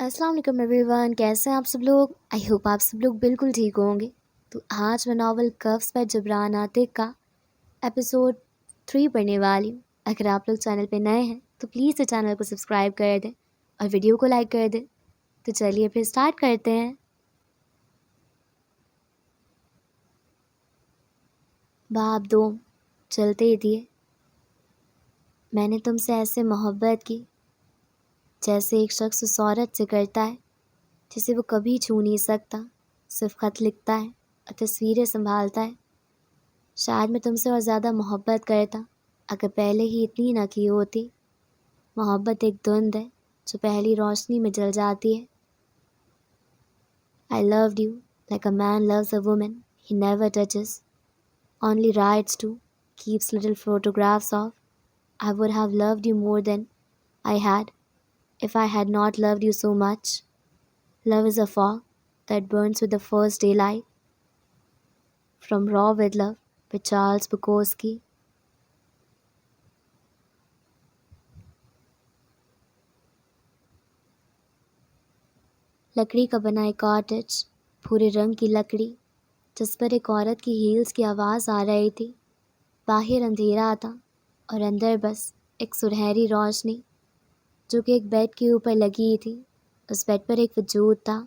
السلام علیکم every one, کیسے ہیں آپ سب لوگ؟ آئی ہوپ آپ سب لوگ بالکل ٹھیک ہوں گے۔ تو آج میں ناول کفس پر جبران عاتق کا ایپیسوڈ 3 پڑھنے والی ہوں۔ اگر آپ لوگ چینل پہ نئے ہیں تو پلیز اس چینل کو سبسکرائب کر دیں اور ویڈیو کو لائک کر دیں۔ تو چلیے پھر سٹارٹ کرتے ہیں۔ باب 2، چلتے دیے۔ میں نے تم سے ایسے محبت کی جیسے ایک شخص اس عورت سے کرتا ہے جسے وہ کبھی چھو نہیں سکتا، صرف خط لکھتا ہے اور تصویریں سنبھالتا ہے۔ شاید میں تم سے اور زیادہ محبت کرتا اگر پہلے ہی اتنی نہ کی ہوتی۔ محبت ایک دھند ہے جو پہلی روشنی میں جل جاتی ہے۔ I loved you like a man loves a woman he never touches, only writes to, keeps little photographs of. I would have loved you more than I had if I had not loved you so much. Love is a fog that burns with the first daylight. From Raw with Love by Charles Bukowski. لکڑی کا بنا ایک cottage, بھورے رنگ کی لکڑی جس پر ایک عورت کی ہیلز کی آواز آ رہی تھی۔ باہر اندھیرا تھا اور اندر بس ایک سنہری روشنی جو کہ ایک بیڈ کے اوپر لگی تھی۔ اس بیڈ پر ایک وجود تھا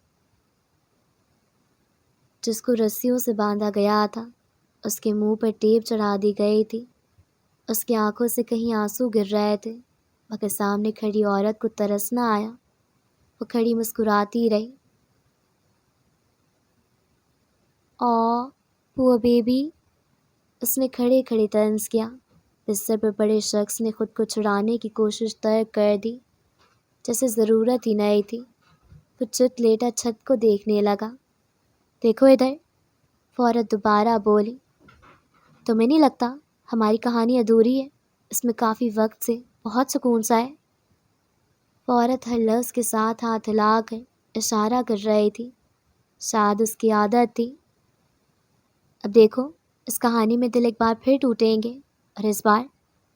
جس کو رسیوں سے باندھا گیا تھا۔ اس کے منہ پر ٹیپ چڑھا دی گئی تھی۔ اس کی آنکھوں سے کہیں آنسو گر رہے تھے، مگر سامنے کھڑی عورت کو ترس نہ آیا۔ وہ کھڑی مسکراتی رہی۔ پور بیبی، اس نے کھڑے کھڑے طنز کیا۔ بستر پر پڑے شخص نے خود کو چھڑانے کی کوشش ترک کر دی، جیسے ضرورت ہی نہیں تھی۔ وہ چت لیٹا چھت کو دیکھنے لگا۔ دیکھو ادھر، فوراً دوبارہ بولی۔ تمہیں نہیں لگتا ہماری کہانی ادھوری ہے؟ اس میں کافی وقت سے بہت سکون سا ہے۔ عورت ہر لفظ کے ساتھ ہاتھ ہلا کر اشارہ کر رہی تھی، شاید اس کی عادت تھی۔ اب دیکھو، اس کہانی میں دل ایک بار پھر ٹوٹیں گے، اور اس بار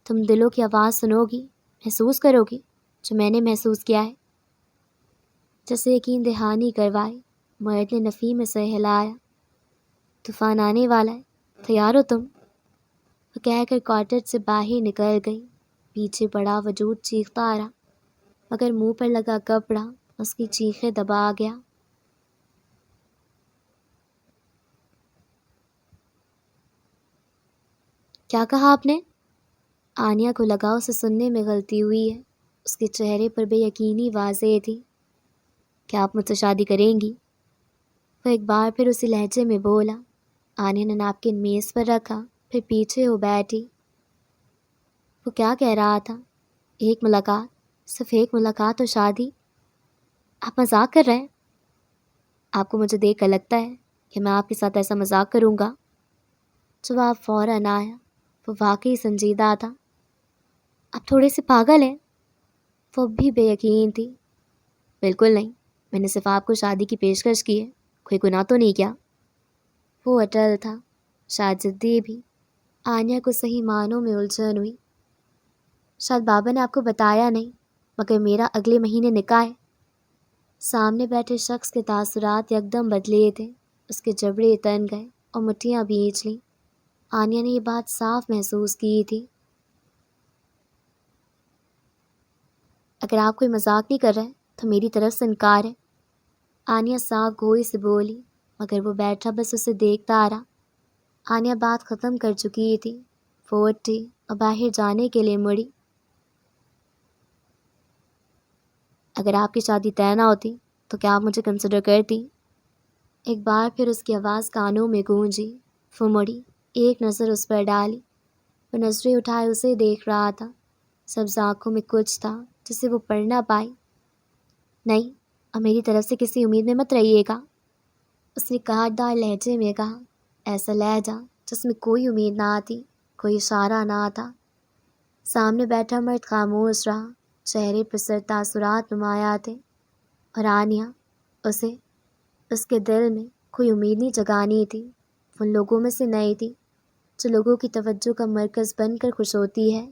تم دلوں کی آواز سنو گی، محسوس کرو گی جو میں نے محسوس کیا ہے۔ جیسے یقین دہانی کروائی، مرد نے نفی میں سر ہلایا۔ طوفان آنے والا ہے، تیار ہو تم؟ وہ کہہ کر کاٹیج سے باہر نکل گئی۔ پیچھے پڑا وجود چیختا رہا، مگر منہ پر لگا کپڑا اس کی چیخیں دبا گیا۔ کیا کہا آپ نے؟ آنیا کو لگا اسے سننے میں غلطی ہوئی ہے۔ اس کے چہرے پر بے یقینی واضح تھی۔ کیا آپ مجھ سے شادی کریں گی؟ وہ ایک بار پھر اسی لہجے میں بولا۔ آنیا نے نیپکن میز پر رکھا، پھر پیچھے ہو بیٹھی۔ وہ کیا کہہ رہا تھا؟ ایک ملاقات، صرف ایک ملاقات اور شادی؟ آپ مذاق کر رہے ہیں؟ آپ کو مجھے دیکھ کر لگتا ہے کہ میں آپ کے ساتھ ایسا مذاق کروں گا؟ جواب فوراً آیا۔ وہ واقعی سنجیدہ تھا۔ آپ تھوڑے سے پاگل ہیں۔ وہ بھی بے یقین تھی۔ بالکل نہیں، میں نے صرف آپ کو شادی کی پیشکش کی ہے، کوئی گناہ تو نہیں کیا؟ وہ اٹل تھا، شاید ضدی بھی۔ آنیا کو صحیح معنوں میں الجھن ہوئی۔ شاید بابا نے آپ کو بتایا نہیں، مگر میرا اگلے مہینے نکاح ہے۔ سامنے بیٹھے شخص کے تاثرات یکدم بدلے تھے۔ اس کے جبڑے تن گئے اور مٹھیاں بھیج لیں۔ آنیا نے یہ بات صاف محسوس کی تھی۔ اگر آپ کوئی مذاق نہیں کر رہے تو میری طرف سے انکار ہے، آنیا صاف گوئی سے بولی، مگر وہ بیٹھا بس اسے دیکھتا رہا۔ آنیا بات ختم کر چکی تھی۔ وہ اٹھی اور باہر جانے کے لیے مڑی۔ اگر آپ کی شادی طے نہ ہوتی تو کیا آپ مجھے کنسیڈر کرتی؟ ایک بار پھر اس کی آواز کانوں میں گونجی۔ وہ مڑی، ایک نظر اس پر ڈالی۔ وہ نظریں اٹھائے اسے دیکھ رہا تھا۔ سبز آنکھوں میں کچھ تھا جسے وہ پڑھ نہ پائی۔ نہیں، اور میری طرف سے کسی امید میں مت رہیے گا، اس نے کاٹدار لہجے میں کہا، ایسا لہجہ جس میں کوئی امید نہ آتی، کوئی اشارہ نہ آتا۔ سامنے بیٹھا مرد خاموش رہا، چہرے پر سر تاثرات نمایاں تھے، اور آنیا اسے اس کے دل میں کوئی امید نہیں جگانی تھی۔ ان لوگوں میں سے نہیں تھی جو لوگوں کی توجہ کا مرکز بن کر خوش ہوتی ہے۔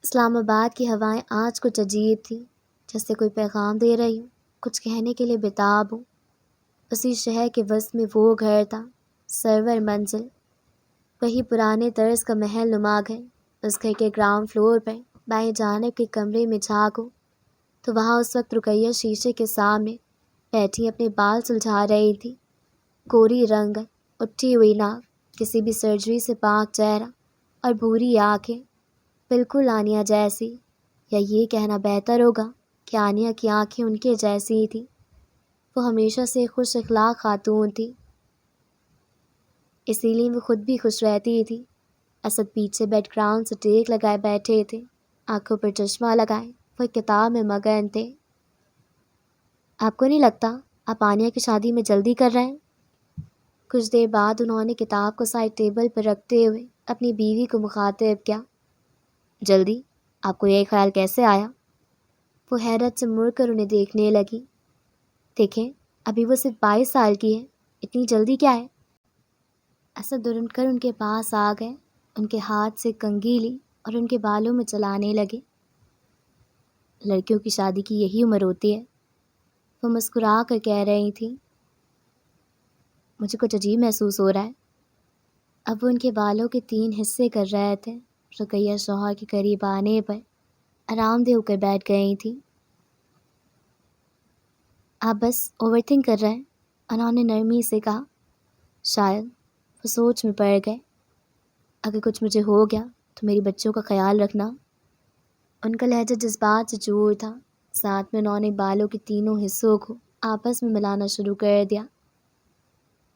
اسلام آباد کی ہوائیں آج کچھ عجیب تھیں، جیسے کوئی پیغام دے رہی ہوں، کچھ کہنے کے لیے بےتاب ہوں۔ اسی شہر کے وسط میں وہ گھر تھا، سرور منزل، وہی پرانے طرز کا محل نما گھر۔ اس گھر کے گراؤنڈ فلور پر بائیں جانب کے کمرے میں جھانکو تو وہاں اس وقت رقیہ شیشے کے سامنے بیٹھی اپنے بال سلجھا رہی تھی۔ گوری رنگت، اٹھی ہوئی ناک، کسی بھی سرجری سے پاک چہرہ اور بھوری آنکھیں، بالکل آنیہ جیسی، یا یہ کہنا بہتر ہوگا کہ آنیہ کی آنکھیں ان کے جیسی ہی تھیں۔ وہ ہمیشہ سے ایک خوش اخلاق خاتون تھی، اسی لیے وہ خود بھی خوش رہتی تھی۔ اسد پیچھے بیک گراؤنڈ سے ٹیک لگائے بیٹھے تھے، آنکھوں پر چشمہ لگائے، وہ ایک کتاب میں مگن تھے۔ آپ کو نہیں لگتا آپ آنیہ کی شادی میں جلدی کر رہے ہیں؟ کچھ دیر بعد انہوں نے کتاب کو سائڈ ٹیبل پر رکھتے ہوئے اپنی بیوی کو مخاطب کیا۔ جلدی؟ آپ کو یہ خیال کیسے آیا؟ وہ حیرت سے مڑ کر انہیں دیکھنے لگی۔ دیکھیں، ابھی وہ صرف 22 سال کی ہے، اتنی جلدی کیا ہے؟ اسد درن کر ان کے پاس آ گئے، ان کے ہاتھ سے کنگھی لی اور ان کے بالوں میں چلانے لگے۔ لڑکیوں کی شادی کی یہی عمر ہوتی ہے، وہ مسکرا کر کہہ رہی تھی۔ مجھے کچھ عجیب محسوس ہو رہا ہے۔ اب وہ ان کے بالوں کے 3 حصے کر رہے تھے۔ رقیہ شوہر کے قریب آنے پر آرام دہ ہو کر بیٹھ گئی تھی۔ آپ بس اوور تھنک کر رہے ہیں، انہوں نے نرمی سے کہا۔ شاید وہ سوچ میں پڑ گئے۔ اگر کچھ مجھے ہو گیا تو میری بچوں کا خیال رکھنا۔ ان کا لہجہ جذبات سے چور تھا، ساتھ میں انہوں نے بالوں کے 3 حصوں کو آپس میں ملانا شروع کر دیا۔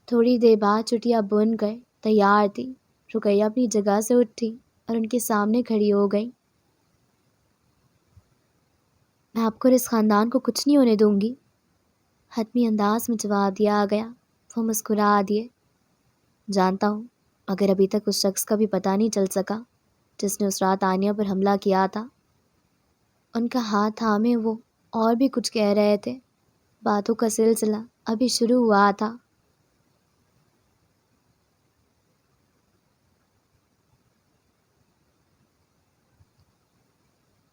تھوڑی دیر بعد چٹیاں بن کر تیار تھی۔ رقیہ اپنی جگہ سے اٹھی اور ان کے سامنے کھڑی ہو گئی۔ میں آپ کو اور اس خاندان کو کچھ نہیں ہونے دوں گی، حتمی انداز میں جواب دیا گیا۔ وہ مسکرا دیے۔ جانتا ہوں، مگر ابھی تک اس شخص کا بھی پتہ نہیں چل سکا جس نے اس رات آنیہ پر حملہ کیا تھا۔ ان کا ہاتھ تھامے وہ اور بھی کچھ کہہ رہے تھے، باتوں کا سلسلہ ابھی شروع ہوا تھا۔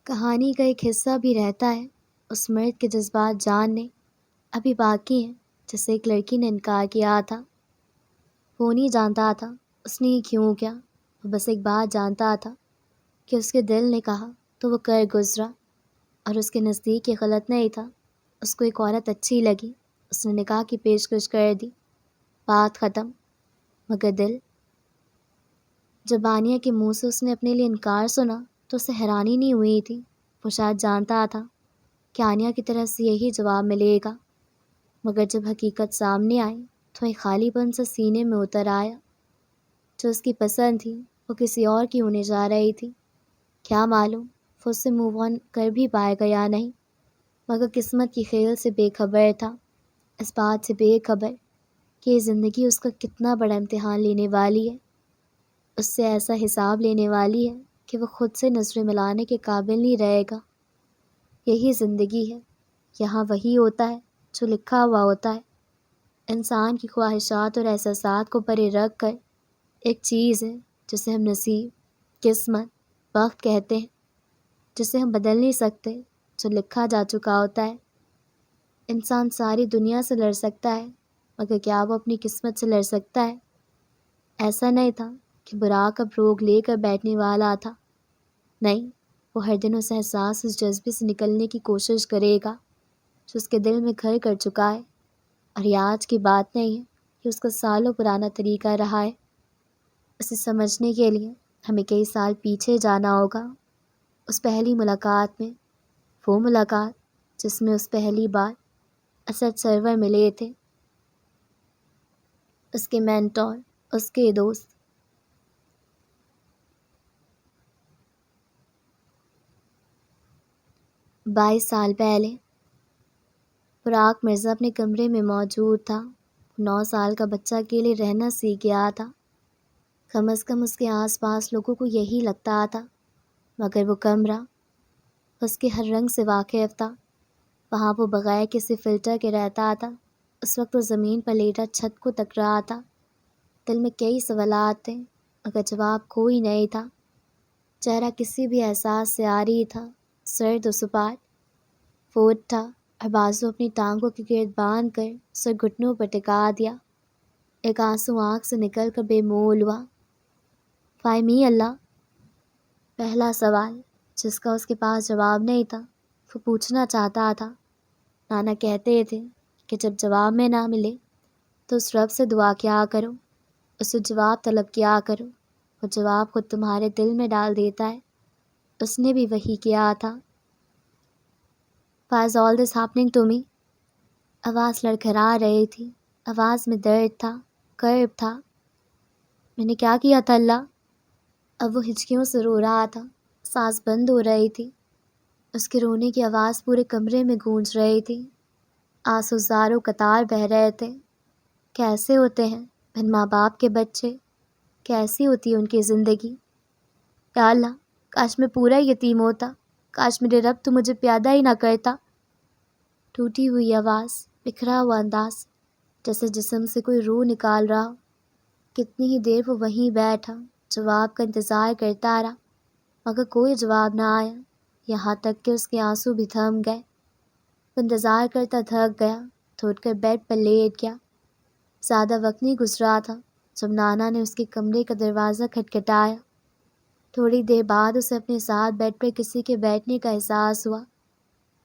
کہانی کا ایک حصہ بھی رہتا ہے، اس مرد کے جذبات جاننے ابھی باقی ہیں جسے ایک لڑکی نے انکار کیا تھا۔ وہ نہیں جانتا تھا اس نے یہ کیوں کیا، وہ بس ایک بات جانتا تھا کہ اس کے دل نے کہا تو وہ کر گزرا، اور اس کے نزدیک یہ غلط نہیں تھا۔ اس کو ایک عورت اچھی لگی، اس نے نکاح کی پیشکش کر دی، بات ختم۔ مگر دل، جب آنیہ کے منہ سے اس نے اپنے لیے انکار سنا تو اسے حیرانی نہیں ہوئی تھی۔ وہ شاید جانتا تھا کہ آنیہ کی طرف سے یہی جواب ملے گا، مگر جب حقیقت سامنے آئی تو ایک خالی پن سے سینے میں اتر آیا۔ جو اس کی پسند تھی وہ کسی اور کی ہونے جا رہی تھی۔ کیا معلوم وہ اس سے موو آن کر بھی پائے گا یا نہیں، مگر قسمت کی کھیل سے بے خبر تھا، اس بات سے بے خبر کہ یہ زندگی اس کا کتنا بڑا امتحان لینے والی ہے، اس سے ایسا حساب لینے والی ہے کہ وہ خود سے نظریں ملانے کے قابل نہیں رہے گا۔ یہی زندگی ہے، یہاں وہی ہوتا ہے جو لکھا ہوا ہوتا ہے۔ انسان کی خواہشات اور احساسات کو پرے رکھ کر ایک چیز ہے جسے ہم نصیب، قسمت، وقت کہتے ہیں، جسے ہم بدل نہیں سکتے، جو لکھا جا چکا ہوتا ہے۔ انسان ساری دنیا سے لڑ سکتا ہے، مگر کیا وہ اپنی قسمت سے لڑ سکتا ہے؟ ایسا نہیں تھا کہ براق اب روگ لے کر بیٹھنے والا تھا، نہیں، وہ ہر دن اس احساس، اس جذبے سے نکلنے کی کوشش کرے گا جو اس کے دل میں گھر کر چکا ہے۔ اور یہ آج کی بات نہیں ہے، یہ اس کا سالوں پرانا طریقہ رہا ہے۔ اسے سمجھنے کے لیے ہمیں کئی سال پیچھے جانا ہوگا، اس پہلی ملاقات میں، وہ ملاقات جس میں اس پہلی بار اسد سرور ملے تھے، اس کے مینٹور، اس کے دوست۔ 22 سال پہلے براق مرزا اپنے کمرے میں موجود تھا۔ 9 سال کا بچہ اکیلے رہنا سیکھ گیا تھا، کم از کم اس کے آس پاس لوگوں کو یہی لگتا تھا، مگر وہ کمرہ اس کے ہر رنگ سے واقف تھا۔ وہاں وہ بغیر کسی فلٹر کے رہتا تھا۔ اس وقت وہ زمین پر لیٹا چھت کو تک رہا تھا۔ دل میں کئی سوالات تھے، مگر جواب کوئی نہیں تھا۔ چہرہ کسی بھی احساس سے عاری تھا، سرد و سپاٹ، وہ اٹھا اور بازو اپنی ٹانگوں کے گرد باندھ کر سر گھٹنوں پر ٹکا دیا۔ ایک آنسو آنکھ سے نکل کر بے مول ہوا۔ فائمی اللہ؟ پہلا سوال جس کا اس کے پاس جواب نہیں تھا، وہ پوچھنا چاہتا تھا۔ نانا کہتے تھے کہ جب جواب میں نہ ملے تو اس رب سے دعا کیا کرو، اس سے جواب طلب کیا کرو، وہ جواب خود تمہارے دل میں ڈال دیتا ہے۔ اس نے بھی وہی کیا تھا۔ Why is all this happening to me؟ آواز لڑکھڑا رہی تھی، آواز میں درد تھا، کرب تھا۔ میں نے کیا کیا تھا اللہ؟ اب وہ ہچکیوں سے رو رہا تھا، سانس بند ہو رہی تھی، اس کے رونے کی آواز پورے کمرے میں گونج رہی تھی، آنسو زاروں قطار بہہ رہے تھے۔ کیسے ہوتے ہیں بن ماں باپ کے بچے، کیسی ہوتی ہے ان کی زندگی؟ یا اللہ، کاش میں پورا یتیم ہوتا، کاش میرے رب تو مجھے پیدا ہی نہ کرتا۔ ٹوٹی ہوئی آواز، بکھرا ہوا انداز، جیسے جسم سے کوئی روح نکال رہا ہو۔ کتنی ہی دیر وہ وہیں بیٹھا، جواب کا انتظار کرتا رہا، مگر کوئی جواب نہ آیا، یہاں تک کہ اس کے آنسو بھی تھم گئے۔ وہ انتظار کرتا تھک گیا تو اٹھ کر بیڈ پر لیٹ گیا۔ زیادہ وقت نہیں گزرا تھا جب نانا نے اس کے کمرے کا دروازہ کھٹکھٹایا۔ تھوڑی دیر بعد اسے اپنے ساتھ بیڈ پر کسی کے بیٹھنے کا احساس ہوا،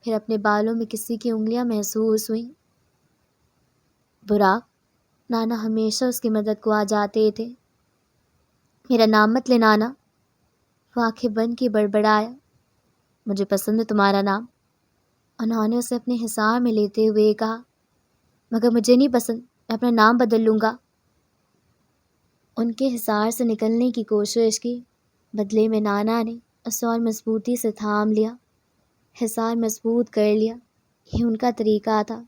پھر اپنے بالوں میں کسی کی انگلیاں محسوس ہوئیں۔ براق، نانا ہمیشہ اس کی مدد کو آ جاتے تھے۔ میرا نام مت لے نانا، وہ آنکھیں بند کی بڑبڑایا۔ مجھے پسند ہے تمہارا نام، انہوں نے اسے اپنے حصار میں لیتے ہوئے کہا، مگر مجھے نہیں پسند، میں اپنا نام بدل لوں گا۔ ان کے حصار سے نکلنے کی کوشش کی، بدلے میں نانا نے اسے اور مضبوطی سے تھام لیا، حصار مضبوط کر لیا۔ یہ ان کا طریقہ تھا۔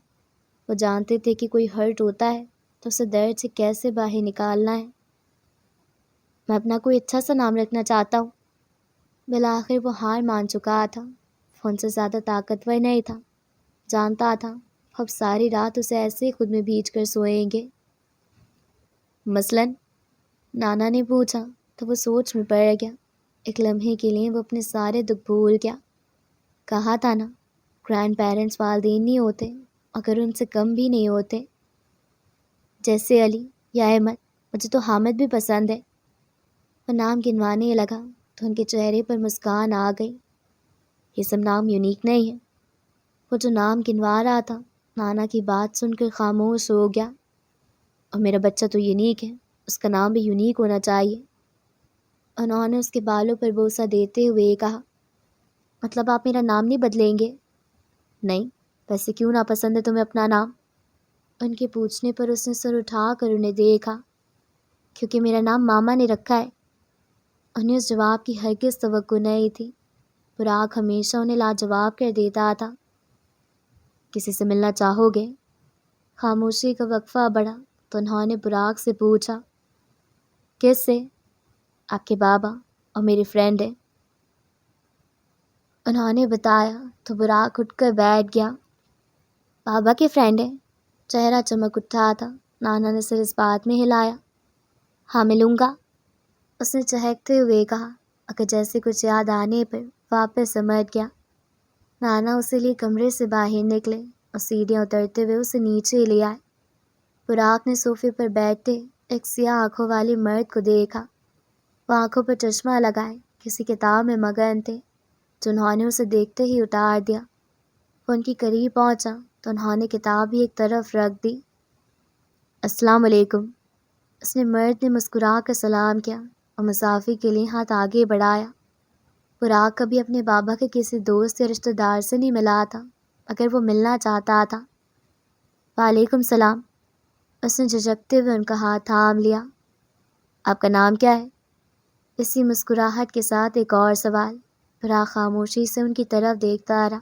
وہ جانتے تھے کہ کوئی ہرٹ ہوتا ہے تو اسے درد سے کیسے باہر نکالنا ہے۔ میں اپنا کوئی اچھا سا نام رکھنا چاہتا ہوں۔ بالآخر وہ ہار مان چکا تھا، وہ ان سے زیادہ طاقتور نہیں تھا، جانتا تھا اب ساری رات اسے ایسے ہی خود میں بھیج کر سوئیں گے۔ مثلاً؟ نانا نے پوچھا تو وہ سوچ میں پڑ گیا۔ ایک لمحے کے لیے وہ اپنے سارے دکھ بھول گیا۔ کہا تھا نا، گرینڈ پیرنٹس والدین نہیں ہوتے، اگر ان سے کم بھی نہیں ہوتے۔ جیسے علی یا احمد، مجھے تو حامد بھی پسند ہے۔ وہ نام گنوانے لگا تو ان کے چہرے پر مسکان آ گئی۔ یہ سب نام یونیک نہیں ہے۔ وہ جو نام گنوا رہا تھا، نانا کی بات سن کر خاموش ہو گیا۔ اور میرا بچہ تو یونیک ہے، اس کا نام بھی یونیک ہونا چاہیے۔ انہوں نے اس کے بالوں پر بوسہ دیتے ہوئے کہا، مطلب آپ میرا نام نہیں بدلیں گے؟ نہیں، ویسے کیوں نا پسند ہے تمہیں اپنا نام؟ ان کے پوچھنے پر اس نے سر اٹھا کر انہیں دیکھا۔ کیونکہ میرا نام ماما نے رکھا ہے۔ انہیں اس جواب کی ہرگز توقع نہیں تھی۔ براق ہمیشہ انہیں لاجواب کر دیتا تھا۔ کسی سے ملنا چاہو گے؟ خاموشی کا وقفہ بڑھا تو انہوں نے براق سے پوچھا، کس سے؟ آپ کے بابا اور میری فرینڈ ہے۔ انہوں نے بتایا تو براق اٹھ کر بیٹھ گیا۔ بابا کی فرینڈ ہے؟ چہرہ چمک اٹھا تھا۔ نانا نے سر اس بات میں ہلایا۔ ہاں ملوں گا، اس نے چہکتے ہوئے کہا، اگر جیسے کچھ یاد آنے پر واپس سمجھ گیا۔ نانا اسے لیے کمرے سے باہر نکلے اور سیڑھیاں اترتے ہوئے اسے نیچے لے آئے۔ براق نے صوفے پر بیٹھے ایک سیاہ آنکھوں والے مرد کو دیکھا۔ وہ آنکھوں پر چشمہ لگائے کسی کتاب میں مگن تھے، جو انہوں نے اسے دیکھتے ہی اتار دیا۔ وہ ان کے قریب پہنچا تو انہوں نے کتاب بھی ایک طرف رکھ دی۔ السلام علیکم، اس نے مرد نے مسکرا کر سلام کیا اور مسافر کے لیے ہاتھ آگے بڑھایا۔ براق کبھی اپنے بابا کے کسی دوست یا رشتہ دار سے نہیں ملا تھا، اگر وہ ملنا چاہتا تھا۔ وعلیکم السلام، اس نے جھجکتے ہوئے ان کا ہاتھ تھام لیا۔ آپ کا نام کیا ہے؟ اسی مسکراہٹ کے ساتھ ایک اور سوال۔ براق خاموشی سے ان کی طرف دیکھتا رہا۔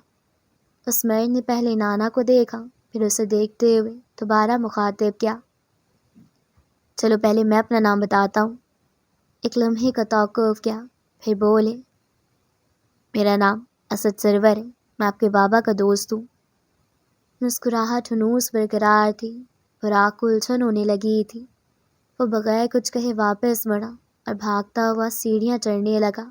اس مرد نے پہلے نانا کو دیکھا، پھر اسے دیکھتے ہوئے دوبارہ مخاطب کیا، چلو پہلے میں اپنا نام بتاتا ہوں۔ ایک لمحے کا توقف کیا، پھر بولے، میرا نام اسد سرور ہے، میں آپ کے بابا کا دوست ہوں۔ مسکراہٹ ہنوز برقرار تھی، براق کو الجھن ہونے لگی تھی۔ وہ بغیر کچھ کہے واپس مڑا اور بھاگتا ہوا سیڑھیاں چڑھنے لگا۔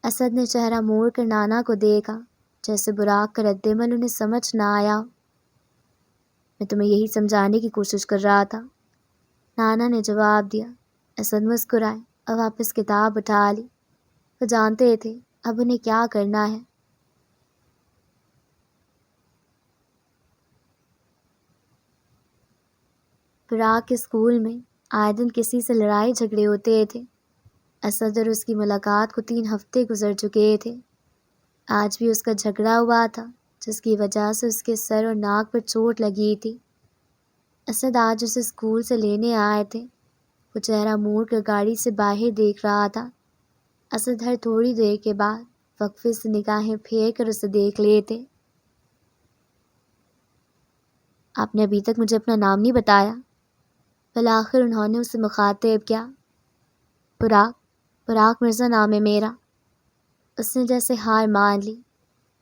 اسد نے چہرہ موڑ کر نانا کو دیکھا، جیسے براق کا رد عمل انہیں سمجھ نہ آیا۔ میں تمہیں یہی سمجھانے کی کوشش کر رہا تھا، نانا نے جواب دیا۔ اسد مسکرائے اور واپس کتاب اٹھا لی۔ وہ جانتے تھے اب انہیں کیا کرنا ہے۔ براق کے اسکول میں آئے دن کسی سے لڑائی جھگڑے ہوتے تھے۔ اسد اور اس کی ملاقات کو 3 ہفتے گزر چکے تھے۔ آج بھی اس کا جھگڑا ہوا تھا، جس کی وجہ سے اس کے سر اور ناک پر چوٹ لگی تھی۔ اسد آج اسے اسکول سے لینے آئے تھے۔ وہ چہرہ موڑ کر گاڑی سے باہر دیکھ رہا تھا۔ اسد ہر تھوڑی دیر کے بعد وقفے سے نگاہیں پھیر کر اسے دیکھ لیتے۔ آپ نے ابھی تک مجھے اپنا نام نہیں بتایا۔ بالآخر انہوں نے اسے مخاطب کیا۔ براق مرزا نام ہے میرا۔ اس نے جیسے ہار مان لی۔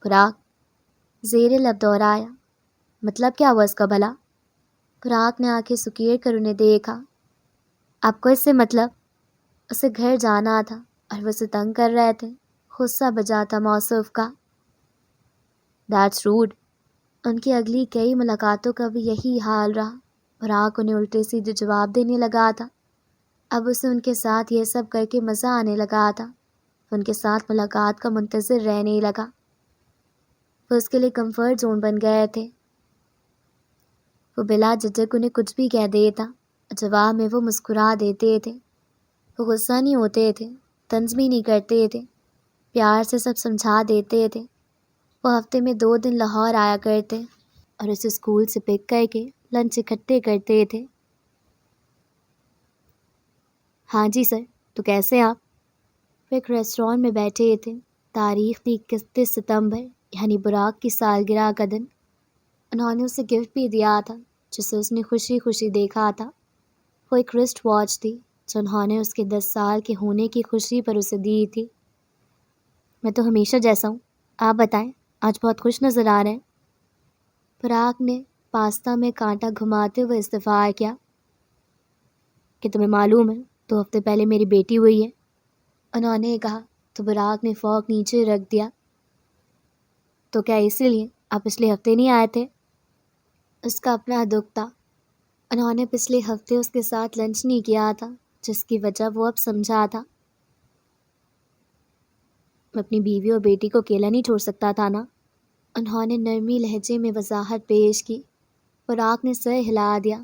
براق زیر لب دوہرایا۔ مطلب کیا ہوا اس کا بھلا؟ براق نے آنکھیں سکیڑ کر انہیں دیکھا۔ آپ کو اس سے مطلب؟ اسے گھر جانا تھا اور وہ اسے تنگ کر رہے تھے۔ غصہ بجا تھا موصوف کا۔ That's rude۔ ان کی اگلی کئی ملاقاتوں کا بھی یہی حال رہا۔ براق انہیں الٹے سیدھے جواب دینے لگا تھا۔ اب اسے ان کے ساتھ یہ سب کر کے مزہ آنے لگا تھا۔ وہ ان کے ساتھ ملاقات کا منتظر رہنے لگا۔ وہ اس کے لیے کمفرٹ زون بن گئے تھے۔ وہ بلا جھجک انہیں کچھ بھی کہہ دیتا، جواب میں وہ مسکرا دیتے تھے۔ وہ غصہ نہیں ہوتے تھے، طنز بھی نہیں کرتے تھے، پیار سے سب سمجھا دیتے تھے۔ وہ ہفتے میں 2 دن لاہور آیا کرتے اور اسے اسکول سے پک کر کے لنچ اکٹھے کرتے تھے۔ ہاں جی سر، تو کیسے آپ؟ وہ ایک ریسٹورانٹ میں بیٹھے تھے۔ تاریخ تھی 31 ستمبر، یعنی براق کی سالگرہ کا دن۔ انہوں نے اسے گفٹ بھی دیا تھا، جسے اس نے خوشی خوشی دیکھا تھا۔ وہ ایک رسٹ واچ تھی جو انہوں نے اس کے 10 سال کے ہونے کی خوشی پر اسے دی تھی۔ میں تو ہمیشہ جیسا ہوں، آپ بتائیں، آج بہت خوش نظر آ رہے ہیں۔ براق نے پاستا میں کانٹا گھماتے ہوئے استفسار کیا۔ کہ تمہیں معلوم ہے 2 ہفتے پہلے میری بیٹی ہوئی ہے؟ انہوں نے کہا تو براق نے فوق نیچے رکھ دیا۔ تو کیا اسی لیے آپ پچھلے ہفتے نہیں آئے تھے؟ اس کا اپنا دکھ تھا۔ انہوں نے پچھلے ہفتے اس کے ساتھ لنچ نہیں کیا تھا، جس کی وجہ وہ اب سمجھا تھا۔ میں اپنی بیوی اور بیٹی کو اکیلا نہیں چھوڑ سکتا تھا نا؟ انہوں نے نرمی لہجے میں وضاحت پیش کی۔ براق نے سر ہلا دیا۔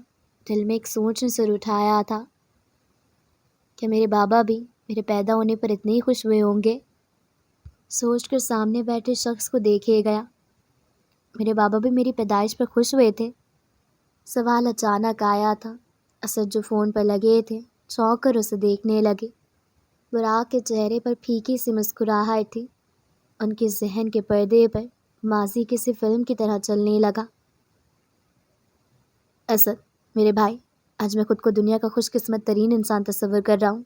دل میں ایک سوچ نے سر اٹھایا تھا۔ کیا میرے بابا بھی میرے پیدا ہونے پر اتنے ہی خوش ہوئے ہوں گے؟ سوچ کر سامنے بیٹھے شخص کو دیکھے گیا۔ میرے بابا بھی میری پیدائش پر خوش ہوئے تھے؟ سوال اچانک آیا تھا۔ اسد جو فون پر لگے تھے چونک کر اسے دیکھنے لگے۔ براق کے چہرے پر پھیکی سی مسکراہٹ تھی۔ ان کے ذہن کے پردے پر ماضی کسی فلم کی طرح چلنے لگا۔ اسد میرے بھائی، آج میں خود کو دنیا کا خوش قسمت ترین انسان تصور کر رہا ہوں۔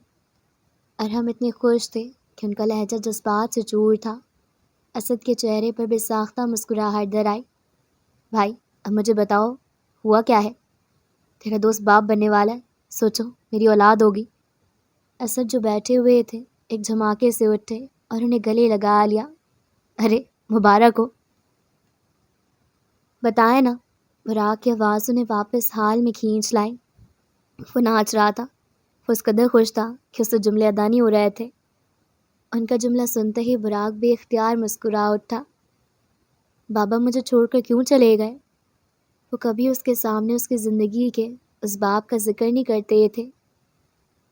اور ہم اتنے خوش تھے کہ ان کا لہجہ جذبات سے چور تھا۔ اسد کے چہرے پر بے ساختہ مسکراہٹ در آئی۔ بھائی اب مجھے بتاؤ، ہوا کیا ہے؟ تیرا دوست باپ بننے والا ہے، سوچو میری اولاد ہوگی۔ اسد جو بیٹھے ہوئے تھے ایک جھماکے سے اٹھے اور انہیں گلے لگا لیا۔ ارے مبارک ہو، بتائیں نا۔ براق کی آواز انہیں واپس حال میں کھینچ لائی۔ وہ ناچ رہا تھا۔ وہ اس قدر خوش تھا کہ اسے جملے ادا نہیں ہو رہے تھے۔ ان کا جملہ سنتے ہی براق بے اختیار مسکرا اٹھا۔ بابا مجھے چھوڑ کر کیوں چلے گئے؟ وہ کبھی اس کے سامنے اس کی زندگی کے اس باب کا ذکر نہیں کرتے تھے۔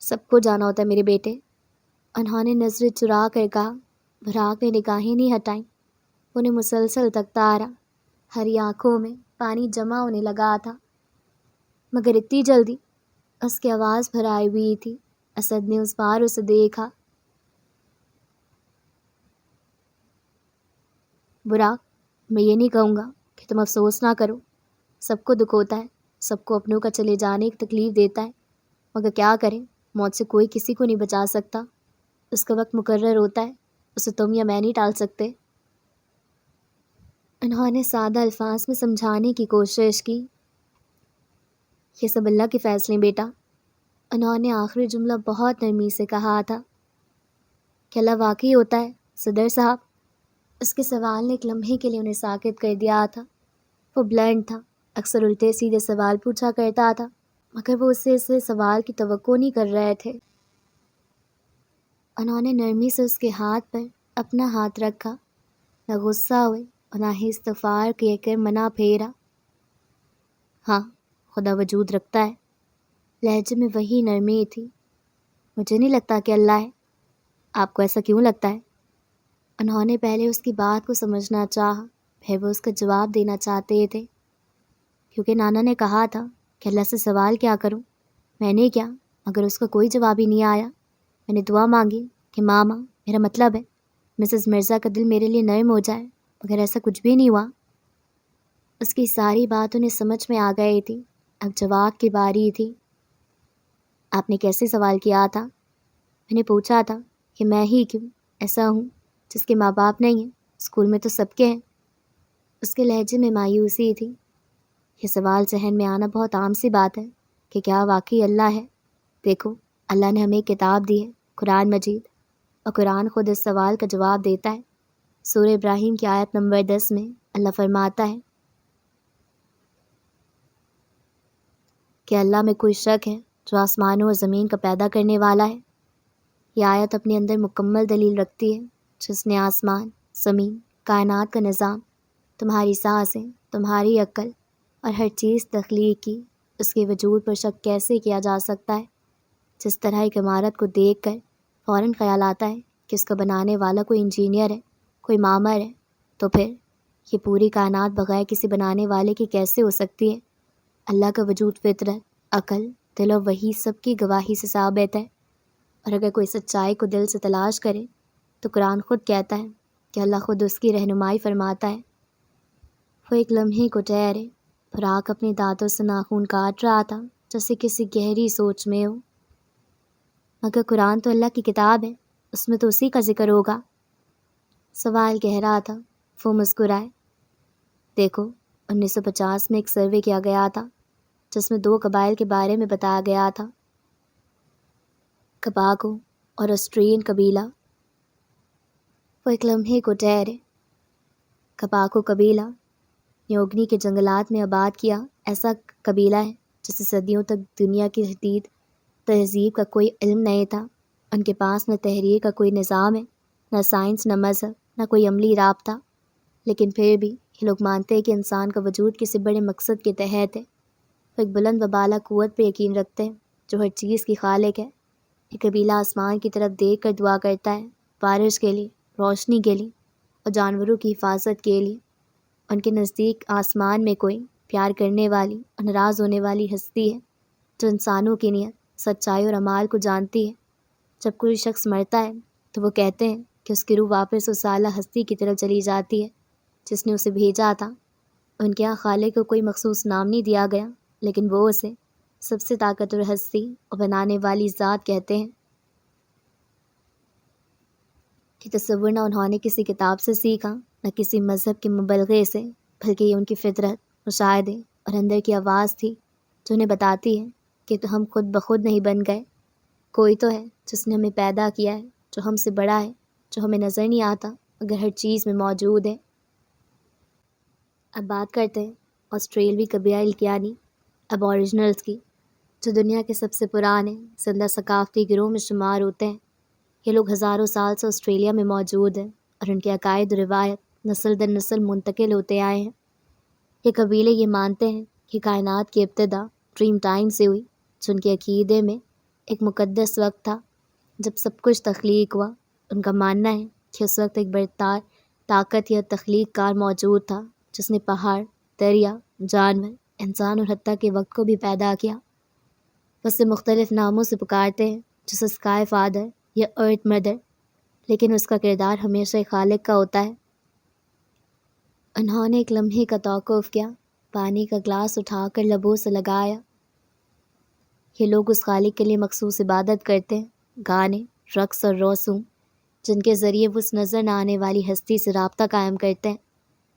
سب کو جانا ہوتا ہے میرے بیٹے، انہوں نے نظریں چرا کر کہا۔ براق نے نگاہیں نہیں ہٹائیں۔ انہیں مسلسل تکتا رہا۔ ہری آنکھوں میں پانی جمع ہونے لگا تھا۔ مگر اتنی جلدی؟ اس کی آواز بھرائی ہوئی تھی۔ اسد نے اس بار اسے دیکھا۔ براق میں یہ نہیں کہوں گا کہ تم افسوس نہ کرو، سب کو دکھ ہوتا ہے، سب کو اپنوں کا چلے جانے ایک تکلیف دیتا ہے، مگر کیا کریں، موت سے کوئی کسی کو نہیں بچا سکتا۔ اس کا وقت مقرر ہوتا ہے، اسے تم یا میں نہیں ٹال سکتے۔ انہوں نے سادہ الفاظ میں سمجھانے کی کوشش کی۔ یہ سب اللہ کے فیصلے بیٹا۔ انہوں نے آخری جملہ بہت نرمی سے کہا تھا۔ کہ اللہ واقعی ہوتا ہے، صدر صاحب، اس کے سوال نے ایک لمحے کے لیے انہیں ساکت کر دیا تھا۔ وہ بلنٹ تھا، اکثر الٹے سیدھے سوال پوچھا کرتا تھا، مگر وہ اس سے سوال کی توقع نہیں کر رہے تھے۔ انہوں نے نرمی سے اس کے ہاتھ پر اپنا ہاتھ رکھا، نہ غصہ ہوئے اور نہ ہی استغفار کہہ کر منہ پھیرا۔ ہاں، خدا وجود رکھتا ہے۔ لہجے میں وہی نرمی تھی۔ مجھے نہیں لگتا کہ اللہ ہے۔ آپ کو ایسا کیوں لگتا ہے؟ انہوں نے پہلے اس کی بات کو سمجھنا چاہا، پھر وہ اس کا جواب دینا چاہتے تھے۔ کیونکہ نانا نے کہا تھا کہ اللہ سے سوال کیا کروں۔ میں نے کیا، مگر اس کا کوئی جواب ہی نہیں آیا۔ میں نے دعا مانگی کہ ماما، میرا مطلب ہے مسز مرزا کا دل میرے لیے نرم ہو جائے، مگر ایسا کچھ بھی نہیں ہوا۔ اس کی ساری بات انہیں سمجھ میں آ گئی تھی۔ اب جواب کی باری تھی۔ آپ نے کیسے سوال کیا تھا؟ میں نے پوچھا تھا کہ میں ہی کیوں ایسا ہوں جس کے ماں باپ نہیں ہیں، اسکول میں تو سب کے ہیں۔ اس کے لہجے میں مایوسی تھی۔ یہ سوال ذہن میں آنا بہت عام سی بات ہے کہ کیا واقعی اللہ ہے؟ دیکھو، اللہ نے ہمیں ایک کتاب دی ہے، قرآن مجید، اور قرآن خود اس سوال کا جواب دیتا ہے۔ سورہ ابراہیم کی آیت نمبر 10 میں اللہ فرماتا ہے کہ اللہ میں کوئی شک ہے جو آسمانوں اور زمین کا پیدا کرنے والا ہے۔ یہ آیت اپنے اندر مکمل دلیل رکھتی ہے، جس نے آسمان، زمین، کائنات کا نظام، تمہاری سانسیں، تمہاری عقل اور ہر چیز تخلیق کی۔ اس کے وجود پر شک کیسے کیا جا سکتا ہے؟ جس طرح ایک عمارت کو دیکھ کر فوراً خیال آتا ہے کہ اس کا بنانے والا کوئی انجینئر ہے، کوئی معمر ہے، تو پھر یہ پوری کائنات بغیر کسی بنانے والے کی کیسے ہو سکتی ہے؟ اللہ کا وجود فطرت، عقل، دل اور وحی سب کی گواہی سے ثابت ہے۔ اور اگر کوئی سچائی کو دل سے تلاش کرے تو قرآن خود کہتا ہے کہ اللہ خود اس کی رہنمائی فرماتا ہے۔ وہ ایک لمحے کو ٹھہرے، فراق اپنے دانتوں سے ناخن کاٹ رہا تھا جیسے کسی گہری سوچ میں ہو۔ مگر قرآن تو اللہ کی کتاب ہے، اس میں تو اسی کا ذکر ہوگا۔ سوال گہرا تھا۔ وہ مسکرائے۔ دیکھو، 1950 میں ایک سروے کیا گیا تھا جس میں 2 قبائل کے بارے میں بتایا گیا تھا، کباکو اور آسٹریین قبیلہ۔ وہ ایک لمحے کو ٹھہرے۔ کباکو قبیلہ نیوگنی کے جنگلات میں آباد کیا ایسا قبیلہ ہے جسے صدیوں تک دنیا کی جدید تہذیب کا کوئی علم نہیں تھا۔ ان کے پاس نہ تحریر کا کوئی نظام ہے، نہ سائنس، نہ مذہب، نہ کوئی عملی رابطہ، لیکن پھر بھی یہ لوگ مانتے ہیں کہ انسان کا وجود کسی بڑے مقصد کے تحت ہے۔ وہ ایک بلند و بالا قوت پہ یقین رکھتے ہیں جو ہر چیز کی خالق ہے۔ یہ قبیلہ آسمان کی طرف دیکھ کر دعا کرتا ہے، بارش کے لیے، روشنی کے لیے اور جانوروں کی حفاظت کے لیے۔ ان کے نزدیک آسمان میں کوئی پیار کرنے والی اور ناراض ہونے والی ہستی ہے جو انسانوں کی نیت، سچائی اور اعمال کو جانتی ہے۔ جب کوئی شخص مرتا ہے تو وہ کہتے ہیں کہ اس کی روح واپس اس اعلیٰ ہستی کی طرف چلی جاتی ہے جس نے اسے بھیجا تھا۔ ان کے یہاں خالق کو کوئی مخصوص نام نہیں دیا گیا، لیکن وہ اسے سب سے طاقتور ہستی اور بنانے والی ذات کہتے ہیں۔ یہ تصور نہ انہوں نے کسی کتاب سے سیکھا، نہ کسی مذہب کے مبلغے سے، بلکہ یہ ان کی فطرت، مشاہدے اور اندر کی آواز تھی جو انہیں بتاتی ہے کہ تو ہم خود بخود نہیں بن گئے۔ کوئی تو ہے جس نے ہمیں پیدا کیا ہے، جو ہم سے بڑا ہے، جو ہمیں نظر نہیں آتا مگر ہر چیز میں موجود ہے۔ اب بات کرتے ہیں آسٹریلوی قبائل یعنی ابوریجنلز کی، جو دنیا کے سب سے پرانے زندہ ثقافتی گروہ میں شمار ہوتے ہیں۔ یہ لوگ ہزاروں سال سے آسٹریلیا میں موجود ہیں اور ان کے عقائد و روایت نسل در نسل منتقل ہوتے آئے ہیں۔ یہ قبیلے یہ مانتے ہیں کہ کائنات کی ابتدا ڈریم ٹائم سے ہوئی، جو ان کے عقیدے میں ایک مقدس وقت تھا جب سب کچھ تخلیق ہوا۔ ان کا ماننا ہے کہ اس وقت ایک برتار طاقت یا تخلیق کار موجود تھا جس نے پہاڑ، دریا، جانور، انسان اور حتیٰ کے وقت کو بھی پیدا کیا۔ وہ اسے مختلف ناموں سے پکارتے ہیں، جیسے اسکائی فادر یا ارتھ مدر، لیکن اس کا کردار ہمیشہ ایک خالق کا ہوتا ہے۔ انہوں نے ایک لمحے کا توقف کیا، پانی کا گلاس اٹھا کر لبوں سے لگایا۔ یہ لوگ اس خالق کے لیے مخصوص عبادت کرتے ہیں، گانے، رقص اور رسوم، جن کے ذریعے وہ اس نظر نہ آنے والی ہستی سے رابطہ قائم کرتے ہیں۔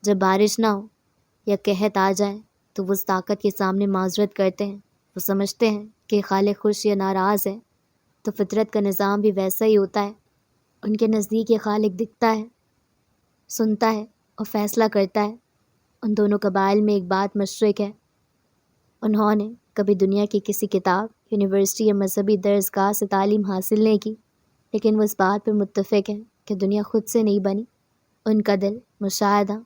جب بارش نہ ہو یا قحط آ جائے تو وہ اس طاقت کے سامنے معذرت کرتے ہیں۔ وہ سمجھتے ہیں کہ خالق خوش یا ناراض ہے تو فطرت کا نظام بھی ویسا ہی ہوتا ہے۔ ان کے نزدیک یہ خالق دکھتا ہے، سنتا ہے اور فیصلہ کرتا ہے۔ ان دونوں قبائل میں ایک بات مشترک ہے، انہوں نے کبھی دنیا کی کسی کتاب، یونیورسٹی یا مذہبی درسگاہ سے تعلیم حاصل نہیں کی، لیکن وہ اس بات پر متفق ہیں کہ دنیا خود سے نہیں بنی۔ ان کا دل، مشاہدہ،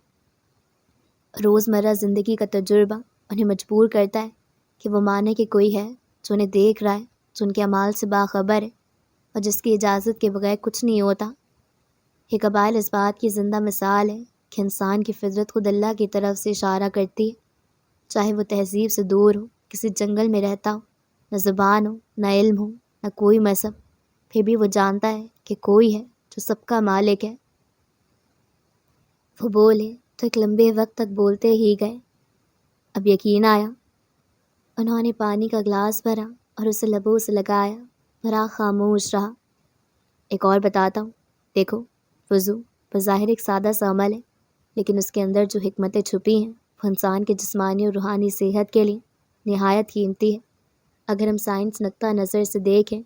روزمرہ زندگی کا تجربہ انہیں مجبور کرتا ہے کہ وہ مانے کہ کوئی ہے جو انہیں دیکھ رہا ہے، جو ان کے اعمال سے باخبر ہے اور جس کی اجازت کے بغیر کچھ نہیں ہوتا۔ یہ قبائل اس بات کی زندہ مثال ہے کہ انسان کی فطرت خود اللہ کی طرف سے اشارہ کرتی ہے، چاہے وہ تہذیب سے دور ہو، کسی جنگل میں رہتا ہو، نہ زبان ہو، نہ علم ہو، نہ کوئی مذہب، پھر بھی وہ جانتا ہے کہ کوئی ہے جو سب کا مالک ہے۔ وہ بولے تو ایک لمبے وقت تک بولتے ہی گئے۔ اب یقین آیا۔ انہوں نے پانی کا گلاس بھرا اور اسے لبوں سے لگایا، بھرا خاموش رہا۔ ایک اور بتاتا ہوں، دیکھو، وضو بظاہر ایک سادہ سا عمل ہے، لیکن اس کے اندر جو حکمتیں چھپی ہیں وہ انسان کے جسمانی اور روحانی صحت کے لیے نہایت قیمتی ہے۔ اگر ہم سائنس نقطہ نظر سے دیکھیں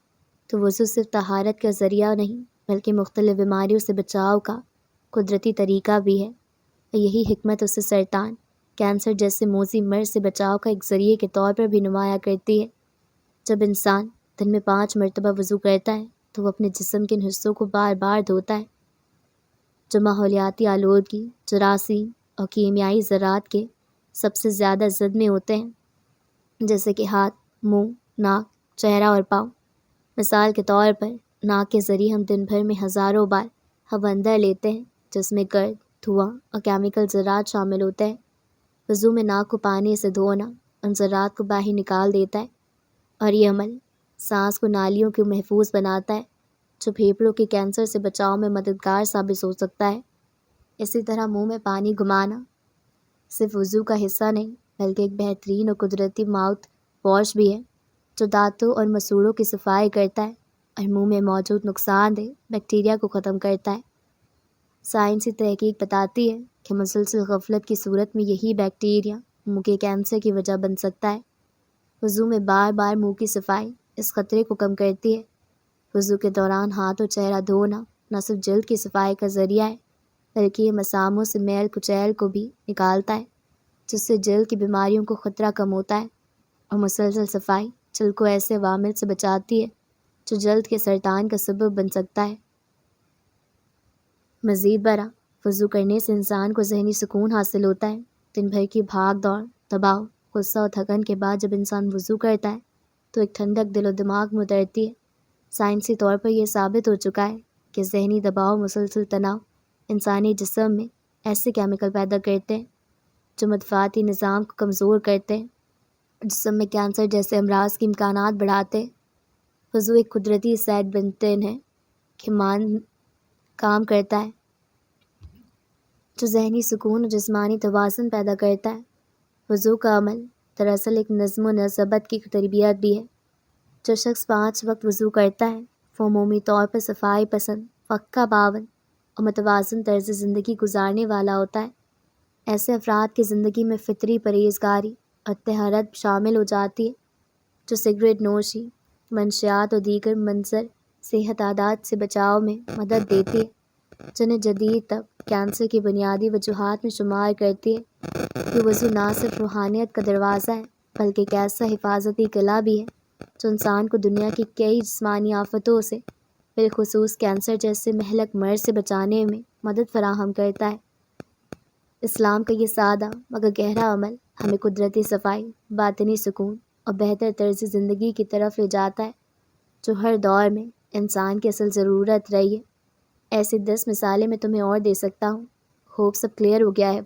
تو وضو صرف طہارت کا ذریعہ نہیں، بلکہ مختلف بیماریوں سے بچاؤ کا قدرتی طریقہ بھی ہے، اور یہی حکمت اسے سرطان، کینسر جیسے موذی مرض سے بچاؤ کا ایک ذریعے کے طور پر بھی نمایاں کرتی ہے۔ جب انسان دن میں 5 مرتبہ وضو کرتا ہے تو وہ اپنے جسم کے ان حصوں کو بار بار دھوتا ہے جو ماحولیاتی آلودگی، جراثیم اور کیمیائی ذرات کے سب سے زیادہ زد میں ہوتے ہیں، جیسے کہ ہاتھ، منہ، ناک، چہرہ اور پاؤں۔ مثال کے طور پر ناک کے ذریعے ہم دن بھر میں ہزاروں بار ہوا اندر لیتے ہیں، جس میں گرد، دھواں اور کیمیکل ذرات شامل ہوتے ہیں۔ وضو میں ناک کو پانی سے دھونا ان ذرات کو باہر نکال دیتا ہے، اور یہ عمل سانس کو نالیوں کو محفوظ بناتا ہے، جو پھیپھڑوں کے کینسر سے بچاؤ میں مددگار ثابت ہو سکتا ہے۔ اسی طرح منہ میں پانی گھمانا صرف وضو کا حصہ نہیں، بلکہ ایک بہترین اور قدرتی ماؤتھ واش بھی ہے، جو دانتوں اور مسوڑوں کی صفائی کرتا ہے اور منہ میں موجود نقصان دہ بیکٹیریا کو ختم کرتا ہے۔ سائنسی تحقیق بتاتی ہے کہ مسلسل غفلت کی صورت میں یہی بیکٹیریا منہ کے کینسر کی وجہ بن سکتا ہے۔ وضو میں بار بار منہ کی صفائی اس خطرے کو کم کرتی ہے۔ وضو کے دوران ہاتھ اور چہرہ دھونا نہ صرف جلد کی صفائی کا ذریعہ ہے، بلکہ یہ مساموں سے میل کچیل کو بھی نکالتا ہے، جس سے جلد کی بیماریوں کو خطرہ کم ہوتا ہے، اور مسلسل صفائی جلد کو ایسے عوامل سے بچاتی ہے جو جلد کے سرطان کا سبب بن سکتا ہے۔ مزید برآں، وضو کرنے سے انسان کو ذہنی سکون حاصل ہوتا ہے۔ دن بھر کی بھاگ دوڑ، دباؤ، غصہ اور تھکن کے بعد جب انسان وضو کرتا ہے تو ایک ٹھنڈک دل و دماغ میں اترتی ہے۔ سائنسی طور پر یہ ثابت ہو چکا ہے کہ ذہنی دباؤ، مسلسل تناؤ انسانی جسم میں ایسے کیمیکل پیدا کرتے ہیں جو مدافعتی نظام کو کمزور کرتے ہیں، جسم میں کینسر جیسے امراض کے امکانات بڑھاتے ہیں۔ وضو ایک قدرتی سیٹ بنٹن ہے کہ کام کرتا ہے، جو ذہنی سکون اور جسمانی توازن پیدا کرتا ہے۔ وضو کا عمل دراصل ایک نظم و ضبط کی تربیت بھی ہے۔ جو شخص 5 وقت وضو کرتا ہے وہ عمومی طور پر صفائی پسند، وقت کا پابند اور متوازن طرز زندگی گزارنے والا ہوتا ہے۔ ایسے افراد کی زندگی میں فطری پرہیزگاری اور طہارت شامل ہو جاتی ہے، جو سگریٹ نوشی، منشیات اور دیگر منظر صحت عادات سے بچاؤ میں مدد دیتی ہے، جنہیں جدید طب کینسر کی بنیادی وجوہات میں شمار کرتی ہے۔ یہ وضو نہ صرف روحانیت کا دروازہ ہے، بلکہ ایک ایسا حفاظتی قلعہ بھی ہے جو انسان کو دنیا کی کئی جسمانی آفتوں سے، بالخصوص کینسر جیسے مہلک مرض سے بچانے میں مدد فراہم کرتا ہے۔ اسلام کا یہ سادہ مگر گہرا عمل ہمیں قدرتی صفائی، باطنی سکون اور بہتر طرز زندگی کی طرف لے جاتا ہے، جو ہر دور میں انسان کی اصل ضرورت رہی ہے۔ ایسی 10 مثالیں میں تمہیں اور دے سکتا ہوں۔ ہوپ سب کلیئر ہو گیا ہے۔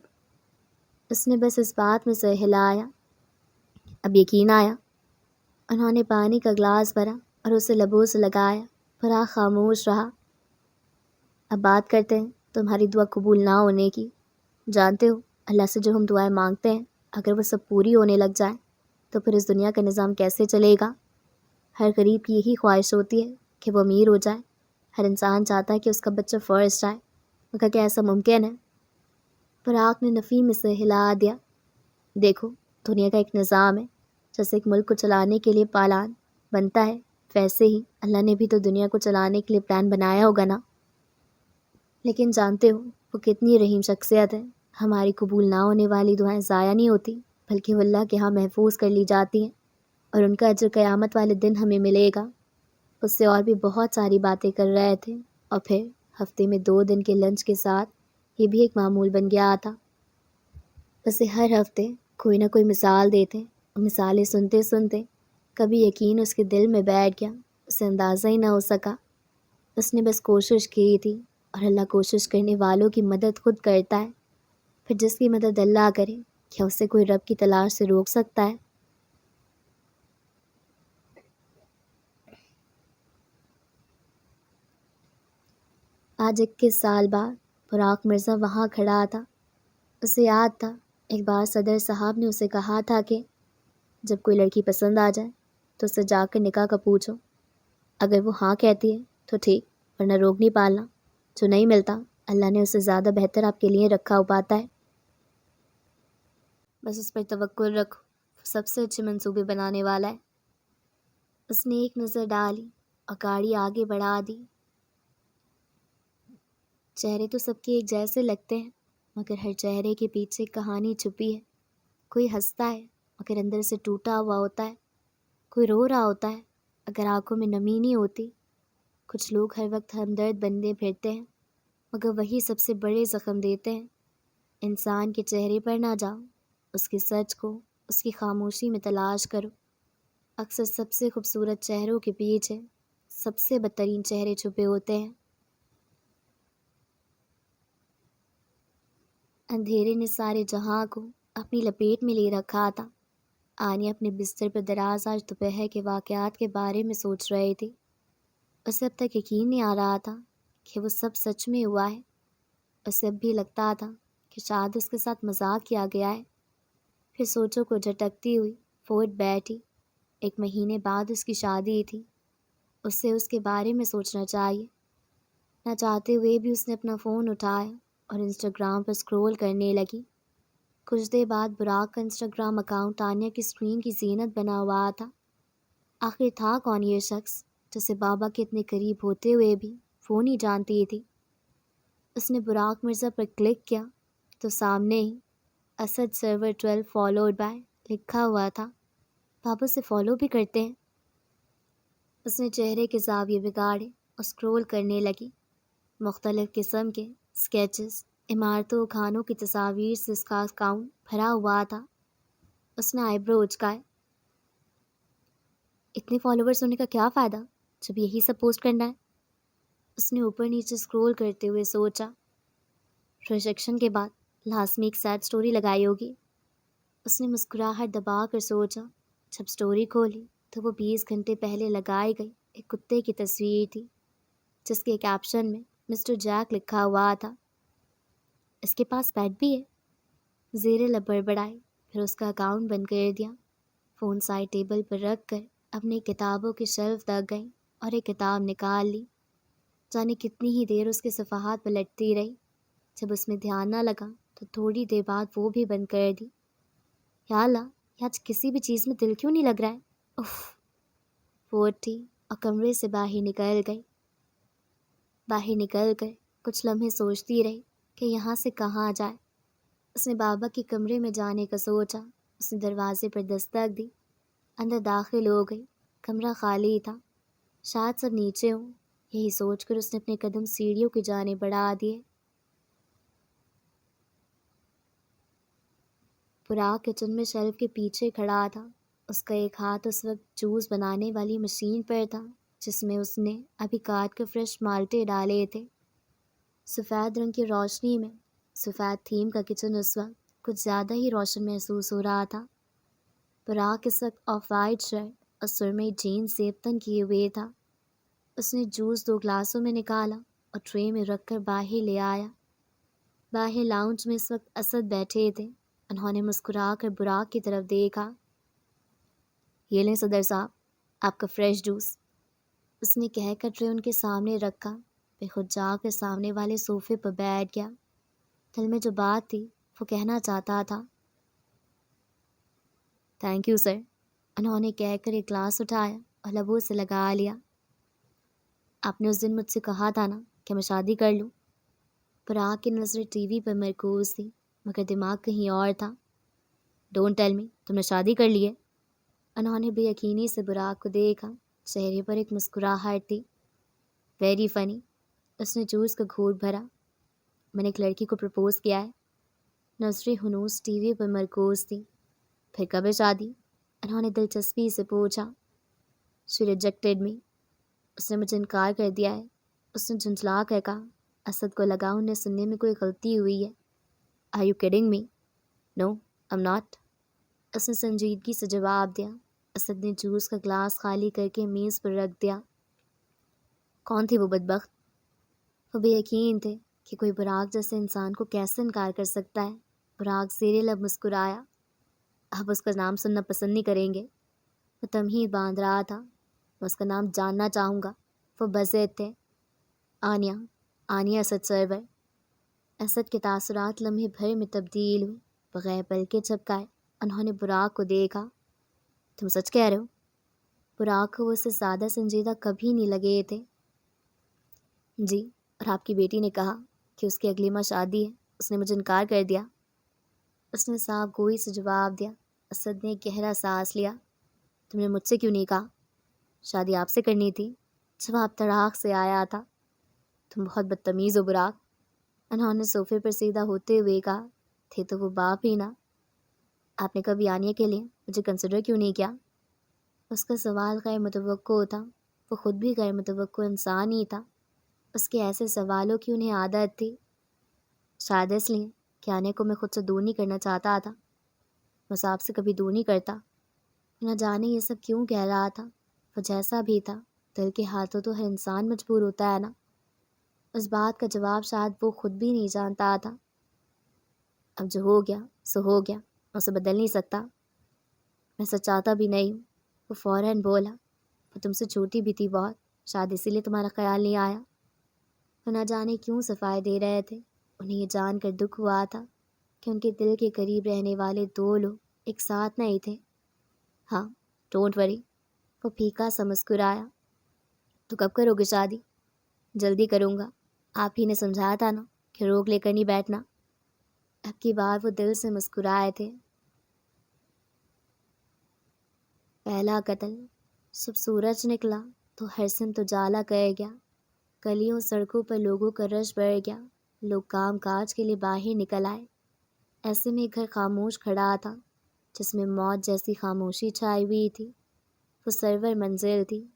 اس نے بس اس بات میں سر ہلایا۔ اب یقین آیا۔ انہوں نے پانی کا گلاس بھرا اور اسے لبوں سے لگایا، بھرا خاموش رہا۔ اب بات کرتے ہیں تمہاری دعا قبول نہ ہونے کی۔ جانتے ہو، اللہ سے جو ہم دعائیں مانگتے ہیں، اگر وہ سب پوری ہونے لگ جائیں تو پھر اس دنیا کا نظام کیسے چلے گا؟ ہر غریب کی یہی خواہش ہوتی ہے کہ وہ امیر ہو جائے۔ ہر انسان چاہتا ہے کہ اس کا بچہ فرسٹ آئے، مگر کیا ایسا ممکن ہے؟ فراق نے نفی میں سے ہلا دیا۔ دیکھو، دنیا کا ایک نظام ہے، جیسے ایک ملک کو چلانے کے لیے پالان بنتا ہے، ویسے ہی اللہ نے بھی تو دنیا کو چلانے کے لیے پلان بنایا ہوگا نا۔ لیکن جانتے ہو وہ کتنی رحیم شخصیت ہے. ہماری قبول نہ ہونے والی دعائیں ضائع نہیں ہوتی بلکہ وہ اللہ کے ہاں محفوظ کر لی جاتی ہیں اور ان کا اجر قیامت والے دن ہمیں ملے گا. اس سے اور بھی بہت ساری باتیں کر رہے تھے اور پھر ہفتے میں 2 دن کے لنچ کے ساتھ یہ بھی ایک معمول بن گیا تھا. اسے ہر ہفتے کوئی نہ کوئی مثال دیتے اور مثالیں سنتے سنتے کبھی یقین اس کے دل میں بیٹھ گیا. اسے اندازہ ہی نہ ہو سکا. اس نے بس کوشش کی تھی اور اللہ کوشش کرنے والوں کی مدد خود کرتا ہے. پھر جس کی مدد اللہ کرے کیا اسے کوئی رب کی تلاش سے روک سکتا ہے؟ آج 21 سال بعد براق مرزا وہاں کھڑا تھا. اسے یاد تھا ایک بار صدر صاحب نے اسے کہا تھا کہ جب کوئی لڑکی پسند آ جائے تو اسے جا کر نکاح کا پوچھو. اگر وہ ہاں کہتی ہے تو ٹھیک، ورنہ روک نہیں پالنا. جو نہیں ملتا اللہ نے اسے زیادہ بہتر آپ کے لیے رکھا ہو پاتا ہے. بس اس پر توکل رکھو، وہ سب سے اچھے منصوبے بنانے والا ہے. اس نے ایک نظر ڈالی اور گاڑی آگے بڑھا دی. چہرے تو سب کے ایک جیسے لگتے ہیں مگر ہر چہرے کے پیچھے کہانی چھپی ہے. کوئی ہنستا ہے مگر اندر سے ٹوٹا ہوا ہوتا ہے. کوئی رو رہا ہوتا ہے اگر آنکھوں میں نمی نہیں ہوتی. کچھ لوگ ہر وقت ہمدرد بننے پھرتے ہیں مگر وہی سب سے بڑے زخم دیتے ہیں. انسان کے چہرے پر نہ جاؤ، اس کے سچ کو اس کی خاموشی میں تلاش کرو. اکثر سب سے خوبصورت چہروں کے پیچھے سب سے بدترین چہرے چھپے ہوتے ہیں. اندھیرے نے سارے جہاں کو اپنی لپیٹ میں لے رکھا تھا. آنیا اپنے بستر پر دراز آج دوپہر کے واقعات کے بارے میں سوچ رہی تھی. اسے اب تک یقین نہیں آ رہا تھا کہ وہ سب سچ میں ہوا ہے. اسے اب بھی لگتا تھا کہ شاید اس کے ساتھ مذاق کیا گیا ہے. پھر سوچوں کو جھٹکتی ہوئی فوٹ بیٹھی. 1 مہینے بعد اس کی شادی تھی. اسے اس کے بارے میں سوچنا چاہیے. نہ چاہتے ہوئے بھی اس نے اپنا فون اٹھایا اور انسٹاگرام پر اسکرول کرنے لگی. کچھ دیر بعد براق کا انسٹاگرام اکاؤنٹ آنیا کی اسکرین کی زینت بنا ہوا تھا. آخر تھا کون یہ شخص جسے بابا کے اتنے قریب ہوتے ہوئے بھی فون ہی جانتی تھی. اس نے براق مرزا پر کلک کیا تو سامنے ہی اسد سرور 12 فالوڈ بائی لکھا ہوا تھا. بابا سے فالو بھی کرتے ہیں. اس نے چہرے کے زاویے بگاڑے اور اسکرول کرنے لگی. مختلف قسم کے اسکیچز، عمارتوں و کھانوں کی تصاویر سے اس کا اکاؤنٹ بھرا ہوا تھا. اس نے آئی برو اچکائے. اتنے فالوورز ہونے کا کیا فائدہ جب یہی سب پوسٹ کرنا ہے؟ اس نے اوپر نیچے اسکرول کرتے ہوئے سوچا. ریجیکشن کے بعد لازمی ایک سیڈ سٹوری لگائی ہوگی. اس نے مسکراہٹ دبا کر سوچا. جب سٹوری کھولی تو وہ 20 گھنٹے پہلے لگائی گئی ایک کتے کی تصویر تھی جس کے کیپشن میں مسٹر جیک لکھا ہوا تھا. اس کے پاس پیٹ بھی ہے؟ زیر لب بڑبڑائی، پھر اس کا اکاؤنٹ بند کر دیا. فون سائڈ ٹیبل پر رکھ کر اپنی کتابوں کی شیلف تک گئی اور ایک کتاب نکال لی. جانے کتنی ہی دیر اس کے صفحات پلٹتی رہی. جب اس میں دھیان نہ لگا تو تھوڑی دیر بعد وہ بھی بند کر دی. یا اللہ، یہ آج کسی بھی چیز میں دل کیوں نہیں لگ رہا ہے؟ اف! وہ اٹھی اور کمرے سے باہر نکل گئی. باہر نکل کر کچھ لمحے سوچتی رہی کہ یہاں سے کہاں جائے. اس نے بابا کے کمرے میں جانے کا سوچا. اس نے دروازے پر دستک دی. اندر داخل ہو گئی. کمرہ خالی تھا. شاید سب نیچے ہوں. یہی سوچ کر اس نے اپنے قدم سیڑھیوں کی جانب بڑھا دیے. براق کچن میں شیلف کے پیچھے کھڑا تھا. اس کا ایک ہاتھ اس وقت جوس بنانے والی مشین پر تھا جس میں اس نے ابھی کاٹ کر فریش مالٹے ڈالے تھے. سفید رنگ کی روشنی میں سفید تھیم کا کچن اس وقت کچھ زیادہ ہی روشن محسوس ہو رہا تھا. براق اس وقت آف وائٹ شرٹ اور سرمئی جینز زیبتن کیے ہوئے تھا. اس نے جوس 2 گلاسوں میں نکالا اور ٹرے میں رکھ کر باہر لے آیا. باہر لاؤنج میں اس وقت اسد بیٹھے تھے. انہوں نے مسکرا کر براق کی طرف دیکھا. یہ لیں صدر صاحب، آپ کا فریش جوس. اس نے کہہ کر ٹرے ان کے سامنے رکھا. پھر خود جا کر سامنے والے صوفے پر بیٹھ گیا. دل میں جو بات تھی وہ کہنا چاہتا تھا. تھینک یو سر، انہوں نے کہہ کر ایک گلاس اٹھایا اور لبوں سے لگا لیا. آپ نے اس دن مجھ سے کہا تھا نا کہ میں شادی کر لوں. براق کی نظر ٹی وی پر مرکوز تھی مگر دماغ کہیں اور تھا۔ ڈونٹ ٹیل می، تم نے شادی کر لی ہے؟ انہوں نے بے یقینی سے براق کو دیکھا، چہرے پر ایک مسکراہٹ تھی۔ Very funny. اس نے جوس کا گھونٹ بھرا۔ میں نے ایک لڑکی کو پرپوز کیا ہے۔ نظر ہنوز ٹی وی پر مرکوز تھی۔ پھر کب ہے شادی؟ انہوں نے دلچسپی سے پوچھا۔ شی ریجیکٹڈ می۔ اس نے مجھے انکار کر دیا ہے، اس نے جھنجھلا کر کہا۔ اسد کو لگا انہیں سننے میں کوئی غلطی ہوئی ہے۔ Are you kidding me? No I'm not. اس نے سنجیدگی سے جواب دیا۔ اسد نے جوس کا گلاس خالی کر کے میز پر رکھ دیا۔ کون تھی وہ بدبخت؟ وہ بے یقین تھے کہ کوئی براق جیسے انسان کو کیسے انکار کر سکتا ہے۔ براق زیر لب مسکرایا۔ آپ اس کا نام سننا پسند نہیں کریں گے؟ وہ تمہید باندھ رہا تھا۔ میں اس کا نام جاننا چاہوں گا۔ وہ بزید تھے۔ آنیہ، آنیہ اسد سرور۔ اسد کے تاثرات لمحے بھر میں تبدیل ہوئے، بغیر پلکیں جھپکائے انہوں نے براق کو دیکھا۔ تم سچ کہہ رہے ہو؟ براق کو اس سے زیادہ سنجیدہ کبھی نہیں لگے تھے۔ جی، اور آپ کی بیٹی نے کہا کہ اس کی اگلی ماہ شادی ہے، اس نے مجھے انکار کر دیا۔ اس نے صاف گوئی سے جواب دیا۔ اسد نے ایک گہرا سانس لیا۔ تم نے مجھ سے کیوں نہیں کہا؟ شادی آپ سے کرنی تھی۔ جواب تڑاک سے آیا تھا۔ تم بہت بدتمیز ہو براق، انہوں نے صوفے پر سیدھا ہوتے ہوئے کہا۔ تھے تو وہ باپ ہی نا۔ آپ نے کبھی آنیہ کے لیے مجھے کنسیڈر کیوں نہیں کیا؟ اس کا سوال غیر متوقع تھا۔ وہ خود بھی غیر متوقع انسان ہی تھا۔ اس کے ایسے سوالوں کی انہیں عادت تھی۔ شاید اس لیے کہ آنیہ کو میں خود سے دور نہیں کرنا چاہتا تھا۔ میں آپ سے کبھی دور نہیں کرتا۔ نہ جانے یہ سب کیوں کہہ رہا تھا۔ وہ جیسا بھی تھا، دل کے ہاتھوں تو ہر انسان مجبور ہوتا ہے نا۔ اس بات کا جواب شاید وہ خود بھی نہیں جانتا تھا۔ اب جو ہو گیا سو ہو گیا، میں اسے بدل نہیں سکتا۔ میں سچ چاہتا بھی نہیں ہوں۔ وہ فوراً بولا۔ وہ تم سے چھوٹی بھی تھی بہت، شاید اسی لیے تمہارا خیال نہیں آیا۔ وہ نہ جانے کیوں صفائی دے رہے تھے۔ انہیں یہ جان کر دکھ ہوا تھا کہ ان کے دل کے قریب رہنے والے دو لوگ ایک ساتھ نہیں تھے۔ ہاں، ڈونٹ وری۔ وہ پھیکا سا مسکرایا۔ تو کب کرو گے شادی؟ جلدی کروں گا۔ آپ ہی نے سمجھایا تھا نا کہ روک لے کر نہیں بیٹھنا۔ اب کی بار وہ دل سے مسکرائے تھے۔ پہلا قتل۔ صبح سورج نکلا تو ہر سمت اجالا کر گیا۔ گلیوں سڑکوں پر لوگوں کا رش بڑھ گیا۔ لوگ کام کاج کے لیے باہر نکل آئے۔ ایسے میں ایک گھر خاموش کھڑا تھا جس میں موت جیسی خاموشی چھائی ہوئی تھی۔ وہ سرور منزل تھی۔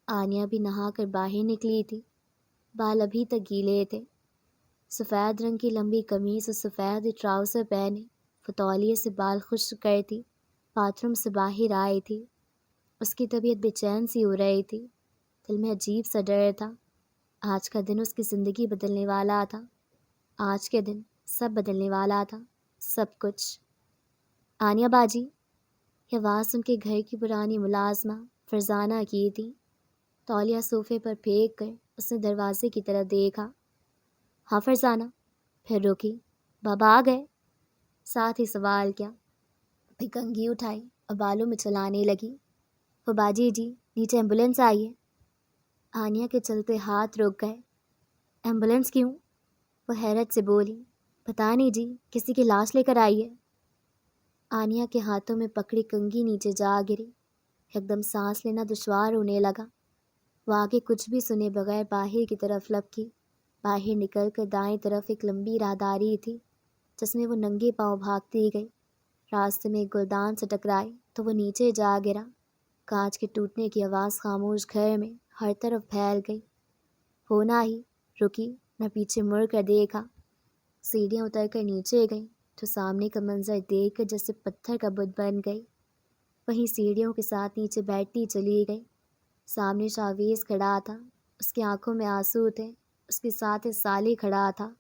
آنیہ بھی نہا کر باہر نکلی تھی۔ بال ابھی تک گیلے تھے۔ سفید رنگ کی لمبی قمیص اور سفید ٹراؤزر پہنے وہ تولیے سے بال خشک کرتی باتھ روم سے باہر آئی تھی۔ اس کی طبیعت بے چین سی ہو رہی تھی۔ دل میں عجیب سا ڈر تھا۔ آج کا دن اس کی زندگی بدلنے والا تھا۔ آج کے دن سب بدلنے والا تھا، سب کچھ۔ آنیہ باجی، یہ آواز ان کے گھر کی پرانی ملازمہ فرزانہ کی تھی۔ تولیہ صوفے پر پھینک کر اس نے دروازے کی طرف دیکھا۔ ہاں فرزانہ۔ پھر رکی۔ بابا آ گئے؟ ساتھ ہی سوال کیا۔ پھر کنگھی اٹھائی اور بالوں میں چلانے لگی۔ وہ باجی جی، نیچے ایمبولینس آئی ہے۔ آنیہ کے چلتے ہاتھ رک گئے۔ ایمبولینس کیوں؟ وہ حیرت سے بولی۔ پتہ نہیں جی، کسی کی لاش لے کر آئی ہے۔ آنیہ کے ہاتھوں میں پکڑی کنگھی نیچے جا گری۔ ایک دم سانس لینا دشوار ہونے لگا۔ وہ آگے کچھ بھی سنے بغیر باہر کی طرف لپکی۔ باہر نکل کر دائیں طرف ایک لمبی راہداری تھی جس میں وہ ننگے پاؤں بھاگتی گئی۔ راستے میں ایک گلدان سے ٹکرائی تو وہ نیچے جا گرا۔ کانچ کے ٹوٹنے کی آواز خاموش گھر میں ہر طرف پھیل گئی۔ ہونا ہی رکی، نہ پیچھے مڑ کر دیکھا۔ سیڑھیاں اتر کر نیچے گئی تو سامنے کا منظر دیکھ کر جیسے پتھر کا بت بن گئی۔ وہیں سیڑھیوں کے ساتھ نیچے بیٹھتی چلی گئی۔ سامنے شاویز کھڑا تھا۔ اس کی آنکھوں میں آنسو تھے۔ اس کے ساتھ ایک سالی کھڑا تھا۔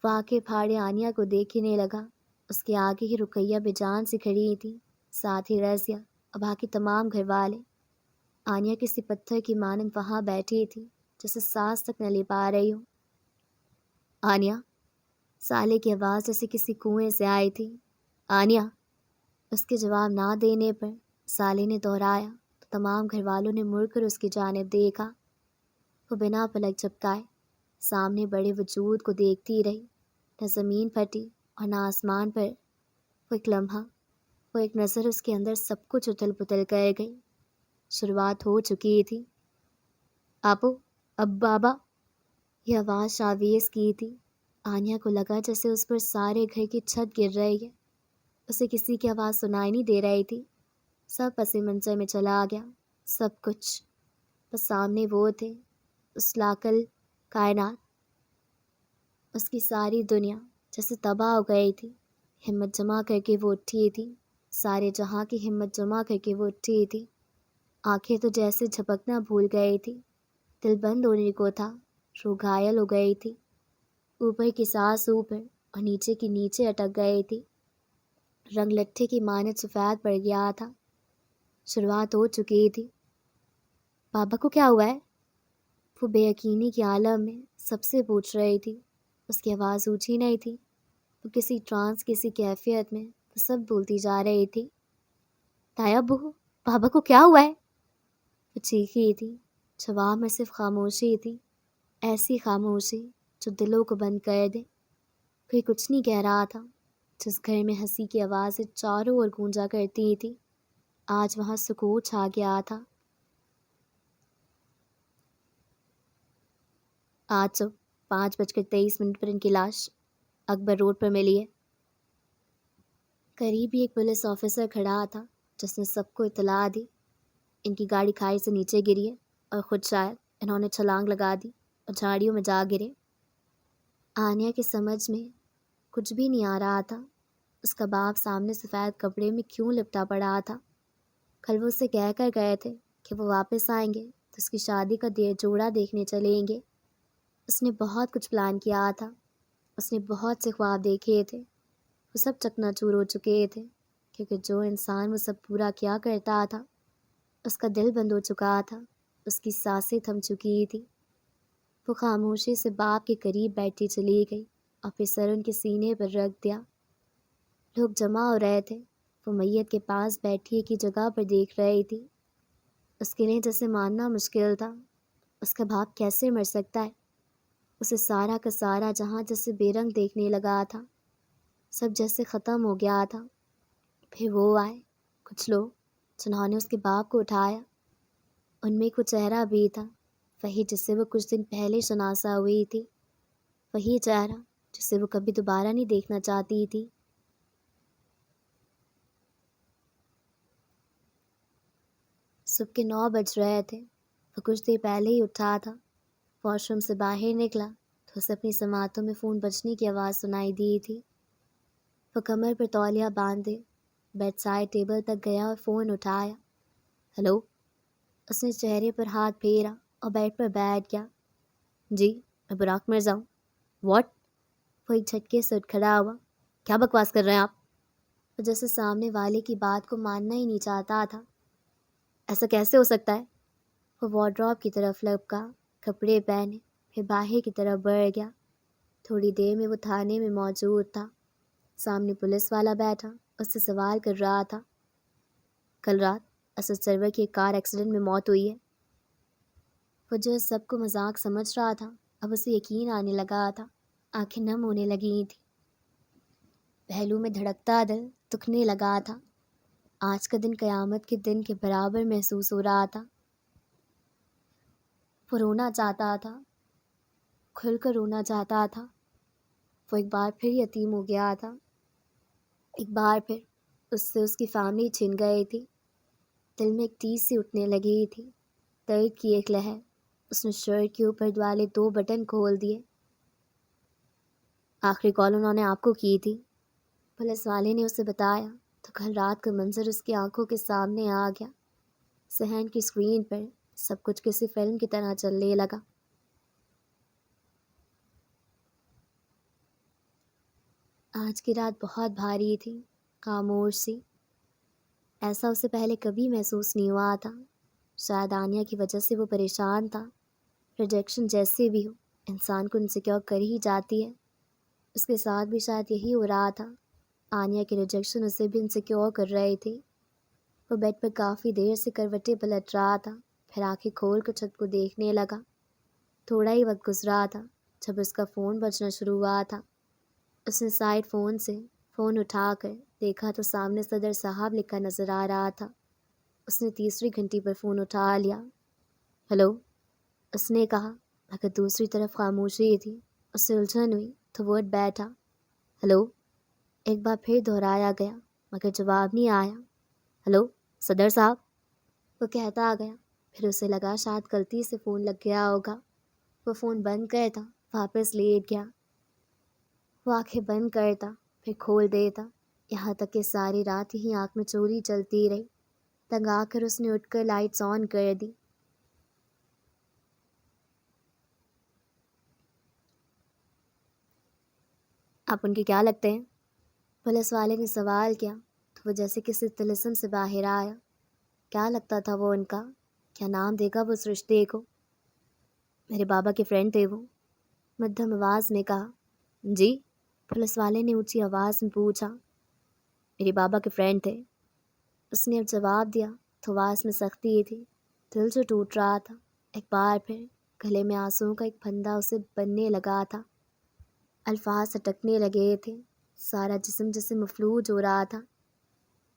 واقع پھاڑے آنیہ کو دیکھنے لگا۔ اس کے آگے ہی رقیہ بے جان سے کھڑی تھی، ساتھ ہی رضیہ اور باقی تمام گھر والے۔ آنیہ کسی پتھر کی مانند وہاں بیٹھی تھی جسے سانس تک نہ لے پا رہی ہو۔ آنیہ، سالے کی آواز جیسے کسی کنویں سے آئی تھی۔ آنیہ۔ اس کے جواب نہ دینے پر سالے نے دہرایا تو تمام گھر والوں نے مڑ کر اس کی جانب دیکھا۔ وہ بنا پلک جھپکائے سامنے بڑے وجود کو دیکھتی رہی، نہ زمین پھٹی اور نہ آسمان پر۔ وہ ایک لمحہ، وہ ایک نظر اس کے اندر سب کچھ اتھل پتھل کر گئی۔ شروعات ہو چکی تھی۔ آپو، اب بابا، یہ آواز شاویز کی تھی۔ آنیا کو لگا جیسے اس پر سارے گھر کی چھت گر رہی ہے۔ اسے کسی کی آواز سنائی نہیں دے رہی تھی۔ سب پس منظر میں چلا گیا، سب کچھ۔ بس سامنے وہ تھے، اس لاکل کائنات، اس کی ساری دنیا جیسے تباہ ہو گئی تھی۔ ہمت جمع کر کے وہ اٹھی تھی، سارے جہاں کی ہمت جمع کر کے وہ اٹھی تھی۔ آنکھیں تو جیسے جھپکنا بھول گئی تھی، دل بند ہونے کو تھا، روح گھائل ہو گئی تھی۔ اوپر کی سانس اوپر اور نیچے کی نیچے اٹک گئی تھی۔ رنگ لٹھے کی مانند سفید پڑ گیا تھا۔ شروعات ہو چکی تھی۔ بابا کو کیا ہوا ہے؟ وہ بے یقینی کے عالم میں سب سے پوچھ رہی تھی۔ اس کی آواز اونچی نہیں تھی، وہ کسی ٹرانس کسی کیفیت میں وہ سب بولتی جا رہی تھی۔ تایا بہو، بابا کو کیا ہوا ہے؟ وہ چیخی تھی۔ جواب میں صرف خاموشی تھی، ایسی خاموشی جو دلوں کو بند کر دے۔ کوئی کچھ نہیں کہہ رہا تھا۔ جس گھر میں ہنسی کی آوازیں چاروں اور گونجا کرتی تھی، آج وہاں سکوت چھا گیا تھا۔ آج صبح 5:23 پر ان کی لاش اکبر روڈ پر ملی ہے۔ قریب ہی ایک پولیس آفیسر کھڑا تھا جس نے سب کو اطلاع دی۔ ان کی گاڑی کھائی سے نیچے گری ہے اور خود شاید انہوں نے چھلانگ لگا دی اور جھاڑیوں میں جا گرے۔ آنیا کی سمجھ میں کچھ بھی نہیں آ رہا تھا۔ اس کا باپ سامنے سفید کپڑے میں کیوں لپٹا پڑا تھا؟ کل وہ اسے کہہ کر گئے تھے کہ وہ واپس آئیں گے تو اس کی شادی کا جوڑا دیکھنے چلیں گے۔ اس نے بہت کچھ پلان کیا تھا، اس نے بہت سے خواب دیکھے تھے، وہ سب چکنا چور ہو چکے تھے، کیونکہ جو انسان وہ سب پورا کیا کرتا تھا اس کا دل بند ہو چکا تھا، اس کی سانسیں تھم چکی تھی۔ وہ خاموشی سے باپ کے قریب بیٹھی چلی گئی اور پھر سر ان کے سینے پر رکھ دیا۔ لوگ جمع ہو رہے تھے۔ وہ میت کے پاس بیٹھی ایک ہی جگہ پر دیکھ رہی تھی۔ اس کے لیے جیسے ماننا مشکل تھا، اس کا باپ کیسے مر سکتا ہے؟ اسے سارا کا سارا جہاں جیسے بے رنگ دیکھنے لگا تھا، سب جیسے ختم ہو گیا تھا۔ پھر وہ آئے، کچھ لوگ جنہوں نے اس کے باپ کو اٹھایا۔ ان میں کوئی چہرہ بھی تھا، وہی جس سے وہ کچھ دن پہلے شناسا ہوئی تھی، وہی چہرہ جسے وہ کبھی دوبارہ نہیں دیکھنا چاہتی تھی۔ صبح کے 9 بج رہے تھے۔ وہ کچھ دیر پہلے ہی اٹھا تھا۔ واش روم سے باہر نکلا تو اسے اپنی سماعتوں میں فون بجنے کی آواز سنائی دی تھی۔ وہ کمر پر تولیہ باندھے بیڈ سائڈ ٹیبل تک گیا اور فون اٹھایا۔ ہلو؟ اس نے چہرے پر ہاتھ پھیرا اور بیڈ پر بیٹھ گیا۔ جی، میں براق مرزا ہوں۔ واٹ؟ وہ ایک جھٹکے سے اٹھ کھڑا ہوا۔ کیا بکواس کر رہے ہیں آپ؟ وہ جیسے سامنے والے کی بات کو ماننا ہی نہیں چاہتا تھا۔ ایسا کیسے ہو سکتا ہے؟ وہ وارڈروب کی طرف لپکا، کپڑے پہنے، پھر باہر کی طرف بڑھ گیا۔ تھوڑی دیر میں وہ تھانے میں موجود تھا۔ سامنے پولیس والا بیٹھا اس سے سوال کر رہا تھا۔ کل رات اسد سرور کی ایک کار ایکسیڈنٹ میں موت ہوئی ہے۔ وہ جو سب کو مذاق سمجھ رہا تھا اب اسے یقین آنے لگا تھا۔ آنکھیں نم ہونے لگی تھیں، پہلو میں دھڑکتا دل دکھنے لگا تھا۔ آج کا دن قیامت کے دن کے برابر محسوس ہو رہا تھا۔ وہ رونا چاہتا تھا، کھل کر رونا چاہتا تھا۔ وہ ایک بار پھر یتیم ہو گیا تھا، ایک بار پھر اس سے اس کی فیملی چھن گئی تھی۔ دل میں ایک تیز سی اٹھنے لگی تھی، درد کی ایک لہر۔ اس نے شرٹ کے اوپر والے 2 بٹن کھول دیے۔ آخری کال انہوں نے آپ کو کی تھی، پولیس والے نے اسے بتایا تو کل رات کا منظر اس کی آنکھوں کے سامنے آ گیا۔ صحن کی اسکرین پر سب کچھ کسی فلم کی طرح چلنے لگا۔ آج کی رات بہت بھاری تھی، خاموش سی۔ ایسا اسے پہلے کبھی محسوس نہیں ہوا تھا۔ شاید آنیا کی وجہ سے وہ پریشان تھا۔ ریجیکشن جیسے بھی ہو، انسان کو انسیکیور کر ہی جاتی ہے۔ اس کے ساتھ بھی شاید یہی ہو رہا تھا۔ آنیا کی ریجیکشن اسے بھی انسیکیور کر رہی تھی۔ وہ بیڈ پر کافی دیر سے کروٹیں پلٹ رہا تھا، پھر آنکھیں کھول کر چھت کو دیکھنے لگا۔ تھوڑا ہی وقت گزرا تھا جب اس کا فون بجنا شروع ہوا تھا، اس نے سائڈ فون سے فون اٹھا کر دیکھا تو سامنے صدر صاحب لکھا نظر آ رہا تھا۔ اس نے تیسری گھنٹی پر فون اٹھا لیا۔ ہیلو، اس نے کہا، مگر دوسری طرف خاموشی تھی۔ اس سے الجھن ہوئی تو وہ اٹھ بیٹھا۔ ہیلو، ایک بار پھر دہرایا گیا مگر جواب نہیں آیا۔ ہیلو صدر صاحب، وہ کہتا گیا۔ پھر اسے لگا شاید غلطی سے فون لگ گیا ہوگا۔ وہ فون بند کرتا، واپس لیٹ گیا۔ وہ آنکھیں بند کرتا پھر کھول دیتا، یہاں تک کہ ساری رات ہی آنکھ میں چوری چلتی رہی۔ تنگ آ کر اس نے اٹھ کر لائٹس آن کر دی۔ آپ ان کے کیا لگتے ہیں؟ پولیس والے نے سوال کیا تو وہ جیسے کسی طلسم سے باہر آیا۔ کیا لگتا تھا وہ ان کا؟ کیا نام دے گا وہ اس رشتے کو؟ میرے بابا کے فرینڈ تھے وہ، مدھم آواز میں کہا۔ جی؟ پولیس والے نے اونچی آواز میں پوچھا۔ میرے بابا کے فرینڈ تھے، اس نے اب جواب دیا تو آواز میں سختی تھی۔ دل جو ٹوٹ رہا تھا، ایک بار پھر گلے میں آنسوؤں کا ایک پھندا اسے بننے لگا تھا۔ الفاظ اٹکنے لگے تھے، سارا جسم جسے مفلوج ہو رہا تھا۔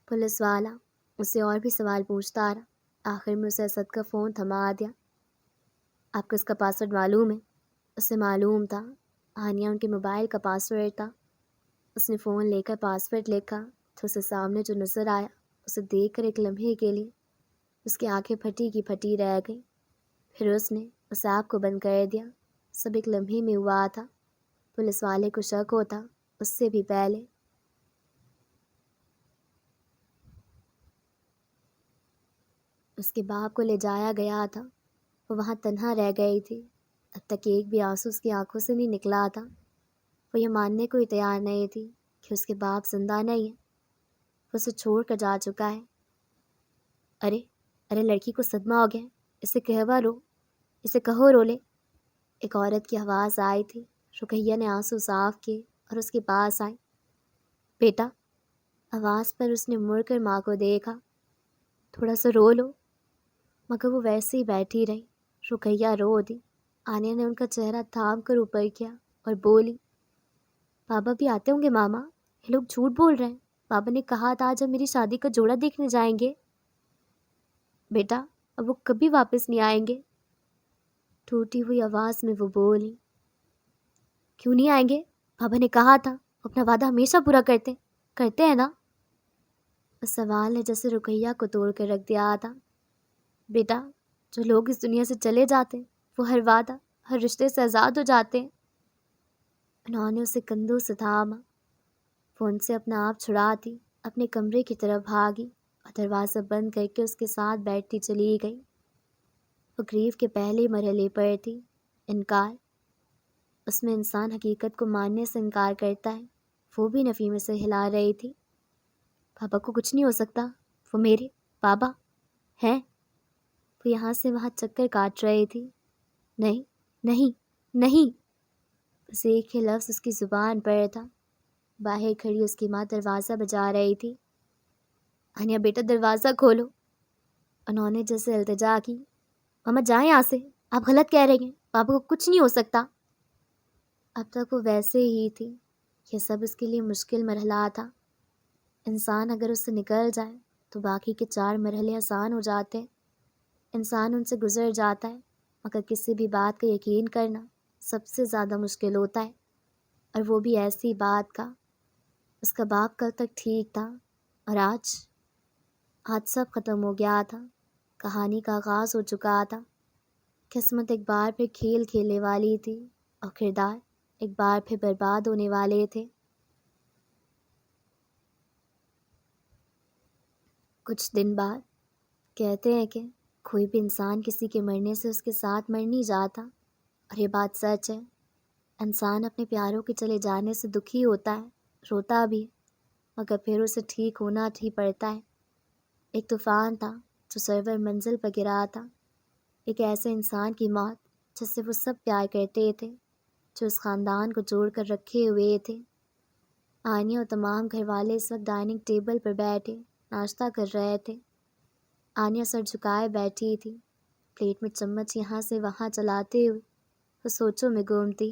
پولیس والا اسے اور بھی سوال پوچھتا رہا، آخر میں اسے اسد کا فون تھما دیا۔ آپ کو اس کا پاسورڈ معلوم ہے؟ اسے معلوم تھا، ہانیہ ان کے موبائل کا پاسورڈ تھا۔ اس نے فون لے کر پاسورڈ لکھا تو اسے سامنے جو نظر آیا اسے دیکھ کر ایک لمحے کے لیے اس کی آنکھیں پھٹی کی پھٹی رہ گئیں۔ پھر اس نے اس ایپ کو بند کر دیا۔ سب ایک لمحے میں ہوا تھا۔ پولیس والے کو شک ہوتا اس سے بھی پہلے۔ اس کے باپ کو لے جایا گیا تھا، وہ وہاں تنہا رہ گئی تھی۔ اب تک ایک بھی آنسو اس کی آنکھوں سے نہیں نکلا تھا۔ وہ یہ ماننے کو ہی تیار نہیں تھی کہ اس کے باپ زندہ نہیں ہے، وہ اسے چھوڑ کر جا چکا ہے۔ ارے لڑکی کو صدمہ ہو گیا، اسے کہوا رو، اسے کہو رو لے۔ ایک عورت کی آواز آئی تھی۔ رقیہ نے آنسو صاف کیے اور اس کے پاس آئی۔ بیٹا، آواز پر اس نے مڑ کر ماں کو دیکھا۔ تھوڑا سا رو لو، مگر وہ ویسے ہی بیٹھی رہی۔ رقیہ رو دی۔ آنیہ نے ان کا چہرہ تھام کر اوپر کیا اور بولی، بابا بھی آتے ہوں گے ماما، یہ لوگ جھوٹ بول رہے ہیں، بابا نے کہا تھا آج ہم میری شادی کا جوڑا دیکھنے جائیں گے۔ بیٹا اب وہ کبھی واپس نہیں آئیں گے، ٹوٹی ہوئی آواز میں وہ بولی۔ کیوں نہیں آئیں گے؟ بابا نے کہا تھا وہ اپنا وعدہ ہمیشہ پورا کرتے ہیں نا؟ اس سوال نے جیسے رقیہ کو توڑ کر رکھ دیا تھا۔ بیٹا جو لوگ اس دنیا سے چلے جاتے ہیں وہ ہر وعدہ ہر رشتے سے آزاد ہو جاتے ہیں۔ انہوں نے اسے کندھوں سے تھاما۔ وہ ان سے اپنا آپ چھڑاتی اپنے کمرے کی طرف بھاگی اور دروازہ بند کر کے اس کے ساتھ بیٹھتی چلی گئی۔ وہ گریف کے پہلے مرحلے پر تھی، انکار۔ اس میں انسان حقیقت کو ماننے سے انکار کرتا ہے۔ وہ بھی نفی میں سے ہلا رہی تھی۔ بابا کو کچھ نہیں ہو سکتا، وہ میرے بابا ہیں۔ وہ یہاں سے وہاں چکر کاٹ رہی تھی۔ نہیں نہیں نہیں، بس ایک ہی لفظ اس کی زبان پر تھا۔ باہر کھڑی اس کی ماں دروازہ بجا رہی تھی۔ آنیہ بیٹا دروازہ کھولو۔ انہوں نے جیسے التجا کی۔ ماما جائیں یہاں سے، آپ غلط کہہ رہی ہیں، بابا کو کچھ نہیں ہو سکتا۔ اب تک وہ ویسے ہی تھی۔ یہ سب اس کے لیے مشکل مرحلہ تھا۔ انسان اگر اس سے نکل جائے تو باقی کے 4 مرحلے آسان ہو جاتے ہیں۔ انسان ان سے گزر جاتا ہے، مگر کسی بھی بات کا یقین کرنا سب سے زیادہ مشکل ہوتا ہے، اور وہ بھی ایسی بات کا۔ اس کا باپ کل تک ٹھیک تھا اور آج سب ختم ہو گیا تھا۔ کہانی کا آغاز ہو چکا تھا۔ قسمت ایک بار پھر کھیل کھیلنے والی تھی اور کردار ایک بار پھر برباد ہونے والے تھے۔ کچھ دن بعد کہتے ہیں کہ کوئی بھی انسان کسی کے مرنے سے اس کے ساتھ مر نہیں جاتا، اور یہ بات سچ ہے۔ انسان اپنے پیاروں کے چلے جانے سے دکھی ہوتا ہے، روتا بھی، مگر پھر اسے ٹھیک ہونا ہی پڑتا ہے۔ ایک طوفان تھا جو سرور منزل پر گرا تھا، ایک ایسے انسان کی موت جس سے وہ سب پیار کرتے تھے، جو اس خاندان کو جوڑ کر رکھے ہوئے تھے۔ آنیہ اور تمام گھر والے اس وقت ڈائننگ ٹیبل پر بیٹھے ناشتہ کر رہے تھے۔ آنیہ سر جھکائے بیٹھی تھی، پلیٹ میں چمچ یہاں سے وہاں چلاتے ہوئے وہ سوچوں میں گم تھی۔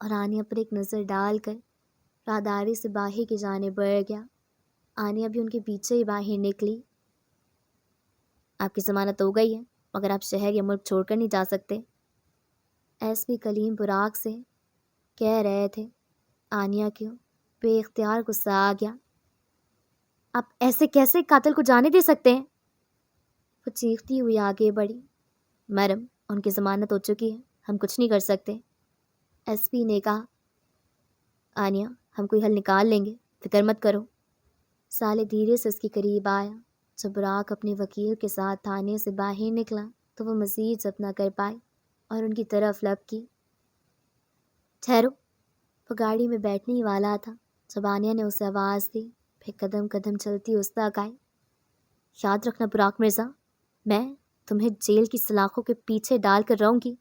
اور آنیا پر ایک نظر ڈال کر راہداری سے باہر کی جانب بڑھ گیا۔ آنیا بھی ان کے پیچھے ہی باہر نکلی۔ آپ کی ضمانت ہو گئی ہے، مگر آپ شہر یا ملک چھوڑ کر نہیں جا سکتے، ایس پی کلیم براق سے کہہ رہے تھے۔ آنیا کیوں بے اختیار غصہ آ گیا۔ آپ ایسے کیسے قاتل کو جانے دے سکتے ہیں؟ وہ چیختی ہوئی آگے بڑھی۔ میڈم، ان کی ضمانت ہو چکی ہے، ہم کچھ نہیں کر سکتے، ایس پی نے کہا۔ آنیا، ہم کوئی حل نکال لیں گے، فکر مت کرو۔ سالے دھیرے سے اس کے قریب آیا۔ جب براق اپنے وکیل کے ساتھ تھانے سے باہر نکلا تو وہ مزید ضبط نہ کر پائی اور ان کی طرف لپکی۔ ٹھہرو۔ وہ گاڑی میں بیٹھنے ہی والا تھا جب آنیا نے اسے آواز دی، پھر قدم قدم چلتی اس تک آئی۔ یاد رکھنا براق مرزا، میں تمہیں جیل کی سلاخوں کے پیچھے ڈال کر رہوں گی۔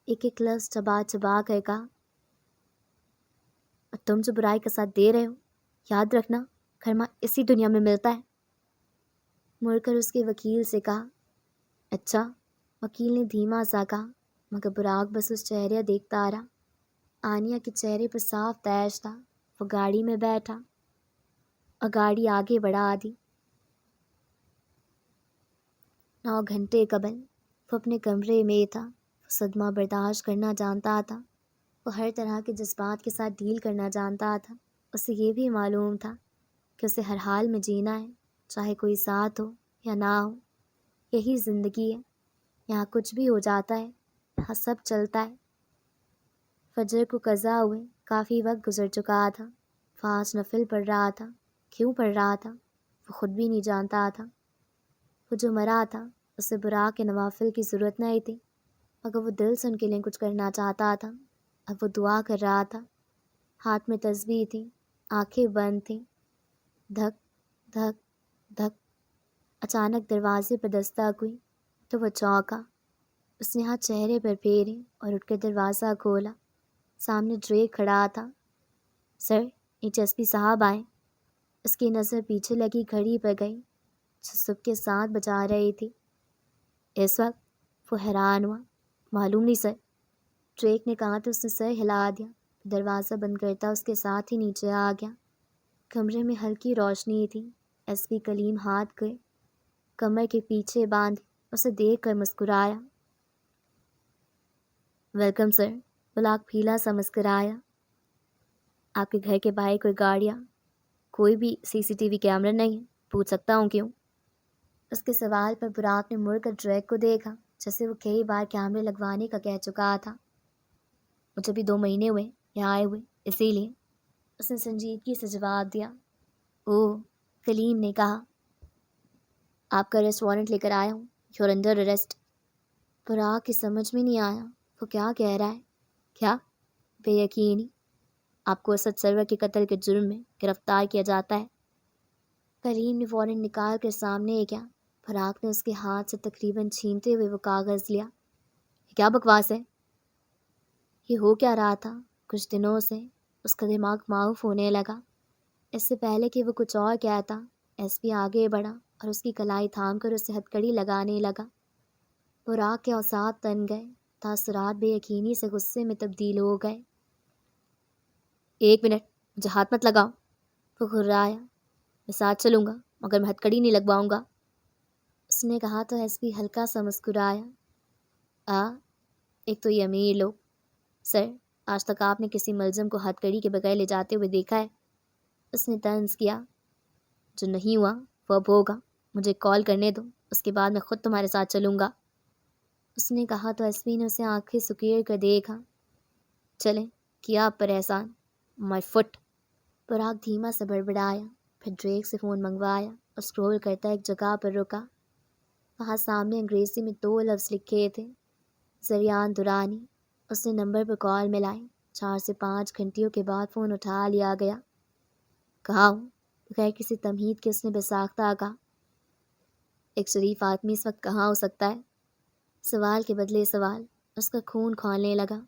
ایک ایک لفظ چبا چبا کر کہا۔ اور تم جو برائی کا ساتھ دے رہے ہو، یاد رکھنا کرما اسی دنیا میں ملتا ہے۔ مڑ کر اس کے وکیل سے کہا۔ اچھا، وکیل نے دھیما سا کہا، مگر براق بس اس چہرے دیکھتا رہا۔ آنیا کے چہرے پر صاف تیش تھا۔ وہ گاڑی میں بیٹھا اور گاڑی آگے بڑھا دی۔ 9 گھنٹے قبل وہ اپنے کمرے میں تھا۔ وہ صدمہ برداشت کرنا جانتا تھا، وہ ہر طرح کے جذبات کے ساتھ ڈیل کرنا جانتا تھا۔ اسے یہ بھی معلوم تھا کہ اسے ہر حال میں جینا ہے، چاہے کوئی ساتھ ہو یا نہ ہو۔ یہی زندگی ہے، یہاں کچھ بھی ہو جاتا ہے، یہاں سب چلتا ہے۔ فجر کو قضا ہوئے کافی وقت گزر چکا تھا۔ فاس نفل پڑھ رہا تھا۔ کیوں پڑھ رہا تھا وہ خود بھی نہیں جانتا تھا۔ وہ جو مرا تھا اسے براق کے نوافل کی ضرورت نہیں تھی، مگر وہ دل سے ان کے لیے کچھ کرنا چاہتا تھا۔ اب وہ دعا کر رہا تھا، ہاتھ میں تسبیح تھی، آنکھیں بند تھیں۔ دھک دھک دھک۔ اچانک دروازے پر دستک ہوئی تو وہ چونکا۔ اس نے ہاتھ چہرے پر پھیرے اور اٹھ کر دروازہ کھولا۔ سامنے ڈریک کھڑا تھا۔ سر، نیچے ایس پی صاحب آئے۔ اس کی نظر پیچھے لگی گھڑی پر گئی جو صبح کے 7 بجا رہی تھی۔ اس وقت وہ حیران ہوا۔ معلوم نہیں سر، ڈریک نے کہا تو اس نے سر ہلا دیا۔ دروازہ بند کرتا اس کے ساتھ ہی نیچے آ گیا۔ کمرے میں ہلکی روشنی تھی۔ ایس پی کلیم ہاتھ کے کمر کے پیچھے باندھ اسے دیکھ کر مسکرایا۔ ویلکم سر، بلاک پھیلا سا مسکرایا۔ آپ کے گھر کے باہر کوئی گاڑیاں، کوئی بھی CCTV کیمرہ نہیں ہے، پوچھ سکتا ہوں کیوں؟ اس کے سوال پر براق نے مڑ کر ڈریک کو دیکھا، جیسے وہ کئی بار کیمرے لگوانے کا کہہ چکا تھا۔ مجھے بھی 2 مہینے ہوئے یہاں آئے ہوئے، اسی لیے اس نے سنجیدگی سے جواب دیا۔ اوہ، کلیم نے کہا، آپ کا اریسٹ وارنٹ لے کر آیا ہوں، یور انڈر اریسٹ۔ براق کی سمجھ میں نہیں آیا وہ کیا کہہ رہا ہے۔ کیا؟ بے یقینی، آپ کو اسد سرور کے قتل کے جرم میں گرفتار کیا جاتا ہے۔ کلیم نے وارنٹ نکال کر سامنے کیا۔ براق نے اس کے ہاتھ سے تقریباً چھینتے ہوئے وہ کاغذ لیا۔ یہ کیا بکواس ہے؟ یہ ہو کیا رہا تھا؟ کچھ دنوں سے اس کا دماغ معاف ہونے لگا۔ اس سے پہلے کہ وہ کچھ اور کہتا، ایس پی آگے بڑھا اور اس کی کلائی تھام کر اسے ہتھکڑی لگانے لگا۔ براق کے اعصاب تن گئے، تاثرات بے یقینی سے غصے میں تبدیل ہو گئے۔ 1 منٹ، مجھے ہاتھ مت لگاؤ، وہ گھرایا۔ میں ساتھ چلوں گا مگر میں ہتھکڑی نہیں لگواؤں گا، اس نے کہا تو ایس پی ہلکا سا مسکرایا۔ ایک تو یہ امیر لوگ۔ سر، آج تک آپ نے کسی ملزم کو ہتھکڑی کے بغیر لے جاتے ہوئے دیکھا ہے؟ اس نے طنز کیا۔ جو نہیں ہوا وہ اب ہوگا، مجھے کال کرنے دو، اس کے بعد میں خود تمہارے ساتھ چلوں گا، اس نے کہا تو ایس پی نے اسے آنکھیں سکیڑ کر دیکھا۔ چلیں، کیا آپ پر احسان، مائی فٹ۔ براق دھیما سے بڑبڑایا، پھر ڈریک سے فون منگوایا اور سکرول کرتا ایک جگہ پر رکا۔ وہاں سامنے انگریزی میں 2 لفظ لکھے تھے، زریان درانی۔ اس نے نمبر پر کال ملائی۔ 4 سے 5 گھنٹیوں کے بعد فون اٹھا لیا گیا۔ کہاں ہوں؟ بغیر کسی تمہید کے اس نے بساختہ کہا۔ ایک شریف آدمی اس وقت کہاں ہو سکتا ہے؟ سوال کے بدلے سوال، اس کا خون کھولنے لگا۔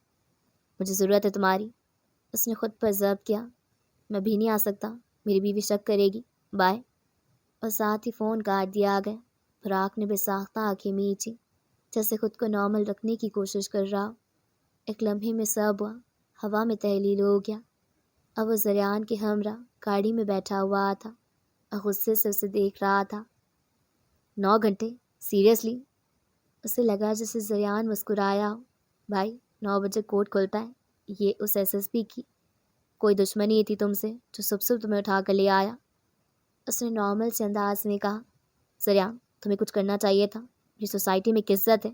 مجھے ضرورت ہے تمہاری، اس نے خود پر ضبط کیا۔ میں بھی نہیں آ سکتا، میری بیوی شک کرے گی، بائے۔ اور ساتھ ہی فون کاٹ دیا گیا۔ براق نے بے ساختہ آنکھیں میچی، جیسے خود کو نارمل رکھنے کی کوشش کر رہا۔ ایک لمحے میں سب ہوا ہوا میں تحلیل ہو گیا۔ اب وہ زریان کے ہمراہ گاڑی میں بیٹھا ہوا تھا اور غصے سے اسے دیکھ رہا تھا۔ 9 گھنٹے؟ سیریسلی؟ اسے لگا جیسے زریان مسکرایا ہو۔ بھائی 9 بجے کورٹ کھلتا ہے، یہ اس SSP کی کوئی دشمنی تھی تم سے جو صبح تمہیں اٹھا کر لے آیا؟ اس نے نارمل سے انداز میں کہا۔ زریان تمہیں کچھ کرنا چاہیے تھا، یہ سوسائٹی میں کس عزت ہے؟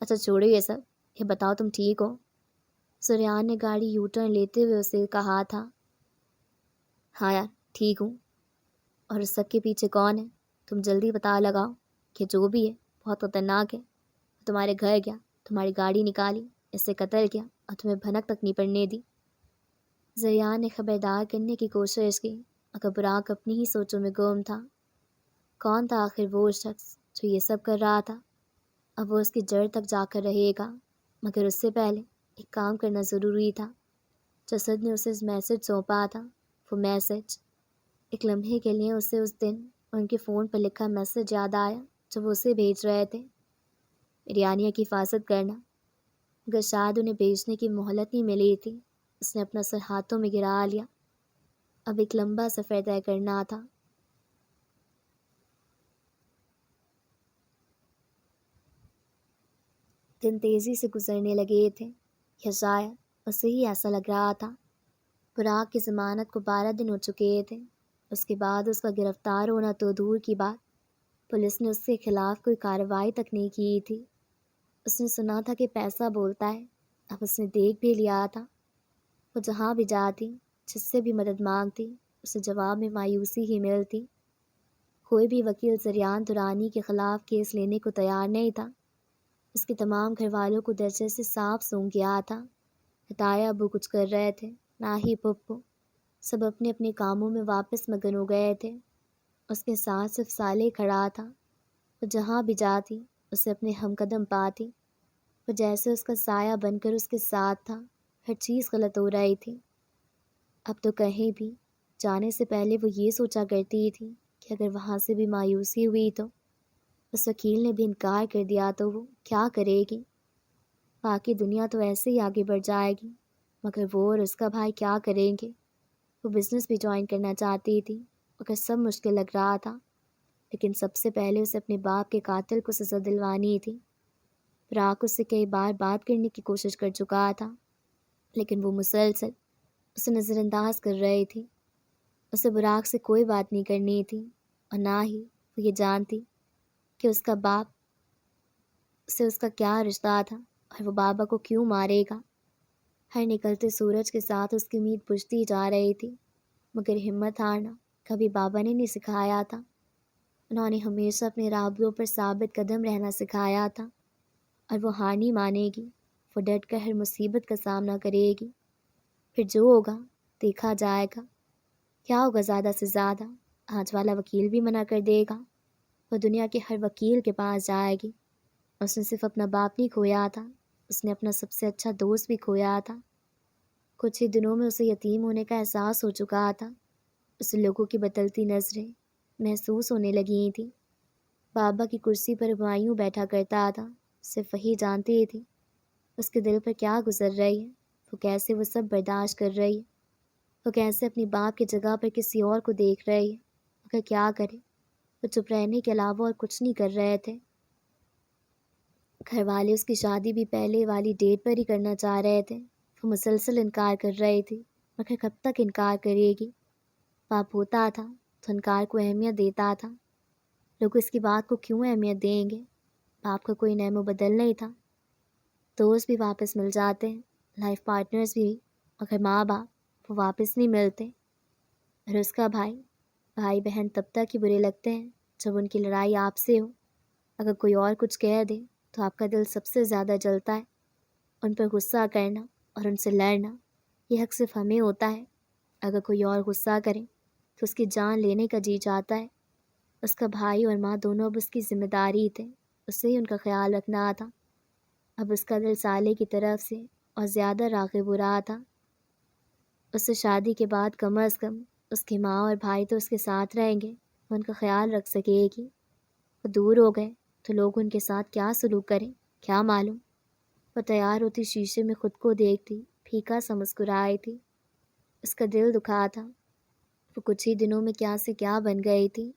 اچھا چھوڑو یہ سب، یہ بتاؤ تم ٹھیک ہو؟ زریان نے گاڑی یو ٹرن لیتے ہوئے اسے کہا تھا۔ ہاں یار ٹھیک ہوں۔ اور اس سب کے پیچھے کون ہے؟ تم جلدی پتہ لگاؤ کہ جو بھی ہے بہت خطرناک ہے۔ تمہارے گھر گیا، تمہاری گاڑی نکالی، اسے قتل کیا اور تمہیں بھنک تک نہیں پڑنے دی۔ زریان نے خبردار کرنے کی کوشش کی مگر براق اپنی ہی سوچوں میں گم تھا۔ کون تھا آخر وہ شخص جو یہ سب کر رہا تھا؟ اب وہ اس کی جڑ تک جا کر رہے گا، مگر اس سے پہلے ایک کام کرنا ضروری تھا۔ جسد نے اسے میسج سونپا تھا، وہ میسج ایک لمحے کے لیے اسے اس دن ان کے فون پر لکھا میسج یاد آیا جو وہ اسے بھیج رہے تھے۔ ریانیہ کی حفاظت کرنا، مگر شاید انہیں بھیجنے کی مہلت نہیں ملی تھی۔ اس نے اپنا سر ہاتھوں میں گرا لیا۔ اب ایک لمبا سفر طے کرنا تھا۔ دن تیزی سے گزرنے لگے تھے، یا شاید اسے ہی ایسا لگ رہا تھا۔ براق کی ضمانت کو 12 دن ہو چکے تھے۔ اس کے بعد اس کا گرفتار ہونا تو دور کی بات، پولیس نے اس کے خلاف کوئی کارروائی تک نہیں کی تھی۔ اس نے سنا تھا کہ پیسہ بولتا ہے، اب اس نے دیکھ بھی لیا تھا۔ وہ جہاں بھی جاتی، جس سے بھی مدد مانگتی، اسے جواب میں مایوسی ہی ملتی۔ کوئی بھی وکیل زریان درانی کے خلاف کیس لینے کو تیار نہیں تھا۔ اس کے تمام گھر والوں کو درجے سے صاف سونگ گیا تھا۔ نہ تایا ابو کچھ کر رہے تھے، نہ ہی پپو، سب اپنے اپنے کاموں میں واپس مگن ہو گئے تھے۔ اس کے ساتھ صرف صالح کھڑا تھا۔ وہ جہاں بھی جاتی اسے اپنے ہم قدم پاتی۔ وہ جیسے اس کا سایہ بن کر اس کے ساتھ تھا۔ ہر چیز غلط ہو رہی تھی۔ اب تو کہیں بھی جانے سے پہلے وہ یہ سوچا کرتی تھی کہ اگر وہاں سے بھی مایوسی ہوئی تو اس وکیل نے بھی انکار کر دیا تو وہ کیا کرے گی؟ باقی دنیا تو ایسے ہی آگے بڑھ جائے گی، مگر وہ اور اس کا بھائی کیا کریں گے؟ وہ بزنس بھی جوائن کرنا چاہتی تھی مگر سب مشکل لگ رہا تھا۔ لیکن سب سے پہلے اسے اپنے باپ کے قاتل کو سزا دلوانی تھی۔ براق اس سے کئی بار بات کرنے کی کوشش کر چکا تھا، لیکن وہ مسلسل اسے نظر انداز کر رہی تھی۔ اسے براق سے کوئی بات نہیں کرنی تھی، اور نہ ہی وہ یہ جانتی کہ اس کا باپ سے اس کا کیا رشتہ تھا اور وہ بابا کو کیوں مارے گا۔ ہر نکلتے سورج کے ساتھ اس کی امید بجھتی جا رہی تھی، مگر ہمت ہارنا کبھی بابا نے نہیں سکھایا تھا۔ انہوں نے ہمیشہ اپنے رابطوں پر ثابت قدم رہنا سکھایا تھا، اور وہ ہار نہیں مانے گی۔ وہ ڈٹ کر ہر مصیبت کا سامنا کرے گی، پھر جو ہوگا دیکھا جائے گا۔ کیا ہوگا زیادہ سے زیادہ آج والا وکیل بھی منع کر دے گا۔ وہ دنیا کے ہر وکیل کے پاس جائے گی۔ اس نے صرف اپنا باپ نہیں کھویا تھا، اس نے اپنا سب سے اچھا دوست بھی کھویا تھا۔ کچھ ہی دنوں میں اسے یتیم ہونے کا احساس ہو چکا تھا۔ اسے لوگوں کی بدلتی نظریں محسوس ہونے لگی تھیں۔ بابا کی کرسی پر ہمایوں بیٹھا کرتا تھا، صرف وہی جانتی تھی اس کے دل پر کیا گزر رہی ہے، وہ کیسے وہ سب برداشت کر رہی ہے، وہ کیسے اپنی باپ کی جگہ پر کسی اور کو دیکھ رہی ہے، مگر کیا کرے؟ وہ چپ رہنے کے علاوہ اور کچھ نہیں کر رہے تھے۔ گھر والے اس کی شادی بھی پہلے والی ڈیٹ پر ہی کرنا چاہ رہے تھے۔ وہ مسلسل انکار کر رہی تھی، مگر کب تک انکار کرے گی؟ باپ ہوتا تھا تو انکار کو اہمیت دیتا تھا۔ لوگ اس کی بات کو کیوں اہمیت دیں گے؟ باپ کا کوئی نعم و بدل نہیں تھا۔ دوست بھی واپس مل جاتے ہیں، لائف پارٹنرز بھی، مگر ماں باپ وہ واپس نہیں ملتے۔ اور اس کا بھائی بہن تب تک ہی برے لگتے ہیں جب ان کی لڑائی آپ سے ہو۔ اگر کوئی اور کچھ کہہ دے تو آپ کا دل سب سے زیادہ جلتا ہے۔ ان پر غصہ کرنا اور ان سے لڑنا، یہ حق صرف ہمیں ہوتا ہے۔ اگر کوئی اور غصہ کرے تو اس کی جان لینے کا جی چاہتا ہے۔ اس کا بھائی اور ماں دونوں اب اس کی ذمہ داری تھے، اسے ہی ان کا خیال رکھنا تھا۔ اب اس کا دل صالح کی طرف سے اور زیادہ راغب ہو رہا تھا۔ اس سے شادی کے بعد کم از کم اس کی ماں اور بھائی تو اس کے ساتھ رہیں گے، وہ ان کا خیال رکھ سکے گی۔ وہ دور ہو گئے تو لوگ ان کے ساتھ کیا سلوک کریں کیا معلوم۔ وہ تیار ہوتی شیشے میں خود کو دیکھتی، پھیکا سا مسکرائی تھی۔ اس کا دل دکھا تھا۔ وہ کچھ ہی دنوں میں کیا سے کیا بن گئی تھی۔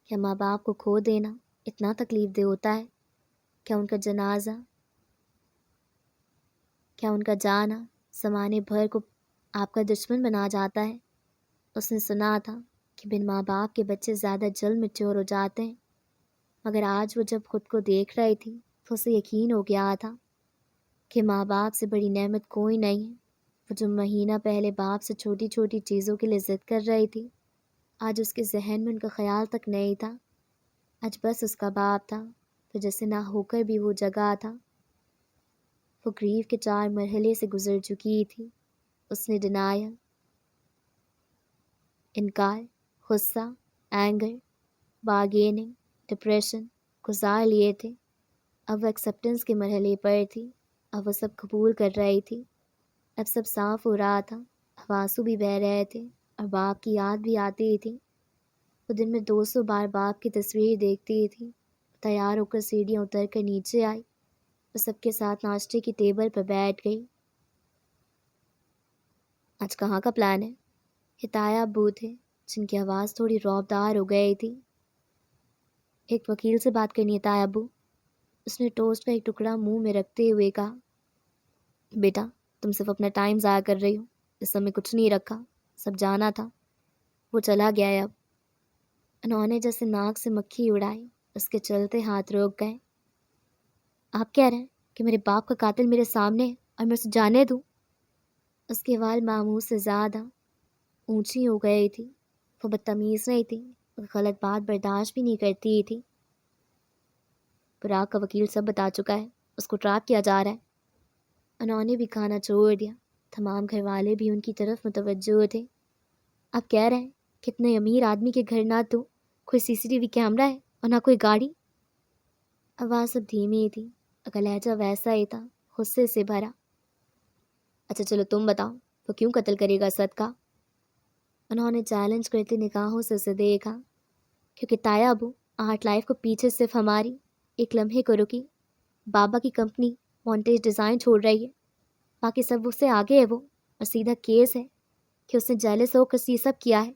کیا ماں باپ کو کھو دینا اتنا تکلیف دہ ہوتا ہے؟ کیا ان کا جنازہ، کیا ان کا جانا زمانے بھر کو آپ کا دشمن بنا جاتا ہے؟ اس نے سنا تھا کہ بن ماں باپ کے بچے زیادہ جلد میچور ہو جاتے ہیں، مگر آج وہ جب خود کو دیکھ رہی تھی تو اسے یقین ہو گیا تھا کہ ماں باپ سے بڑی نعمت کوئی نہیں ہے۔ وہ جو مہینہ پہلے باپ سے چھوٹی چھوٹی چیزوں کے لیے ضد کر رہی تھی، آج اس کے ذہن میں ان کا خیال تک نہیں تھا۔ آج بس اس کا باپ تھا، تو جیسے نہ ہو کر بھی وہ جگہ تھا۔ وہ گریف کے 4 مرحلے سے گزر چکی تھی۔ اس نے ڈینائل، انکار، غصہ، اینگر، بارگیننگ، ڈپریشن گزار لیے تھے۔ اب وہ ایکسیپٹنس کے مرحلے پر تھی۔ اب وہ سب قبول کر رہی تھی۔ اب سب صاف ہو رہا تھا۔ اب آنسو بھی بہہ رہے تھے اور باپ کی یاد بھی آتی تھی۔ وہ دن میں 200 بار باپ کی تصویر دیکھتی تھی۔ تیار ہو کر سیڑھیاں اتر کر نیچے آئی۔ وہ سب کے ساتھ ناشتے کی ٹیبل پر بیٹھ گئی۔ آج کہاں کا پلان ہے؟ یہ تایا ابو تھے، جن کی آواز تھوڑی رعبدار ہو گئی تھی۔ ایک وکیل سے بات کرنی ہے تایا ابو، اس نے ٹوسٹ کا ایک ٹکڑا منہ میں رکھتے ہوئے کہا۔ بیٹا، تم صرف اپنا ٹائم ضائع کر رہی ہو، اس سب میں کچھ نہیں رکھا، سب جانا تھا۔ وہ چلا گیا ہے اب۔ انہوں نے جیسے ناک سے مکھی اڑائی، اس کے چلتے ہاتھ روک گئے۔ آپ کہہ رہے ہیں کہ میرے باپ کا قاتل میرے سامنے ہے اور میں اسے جانے دوں؟ اس کے وال معمول سے زیادہ اونچی ہو گئی تھی۔ وہ بدتمیز نہیں تھی، غلط بات برداشت بھی نہیں کرتی تھی۔ براق کا وکیل سب بتا چکا ہے، اس کو ٹریپ کیا جا رہا ہے۔ انہوں نے بھی کھانا چھوڑ دیا۔ تمام گھر والے بھی ان کی طرف متوجہ تھے۔ آپ کہہ رہے ہیں کہ اتنے امیر آدمی کے گھر نہ تو کوئی CCTV کیمرہ ہے اور نہ کوئی گاڑی؟ آواز اب دھیمی تھی، اگر لہجہ ویسا ہی تھا، غصے سے بھرا۔ اچھا چلو تم بتاؤ، وہ کیوں قتل کرے گا اسد کا؟ انہوں نے چیلنج کرتے نگاہوں سے اسے دیکھا۔ کیونکہ تایا ابو، آرٹ لائف کو پیچھے صرف ہماری ایک لمحے کو رکی بابا کی کمپنی مونٹیج ڈیزائن چھوڑ رہی ہے، باقی سب اس سے آگے ہے وہ، اور سیدھا کیس ہے کہ اس نے جیلس ہو کر یہ سب کیا ہے۔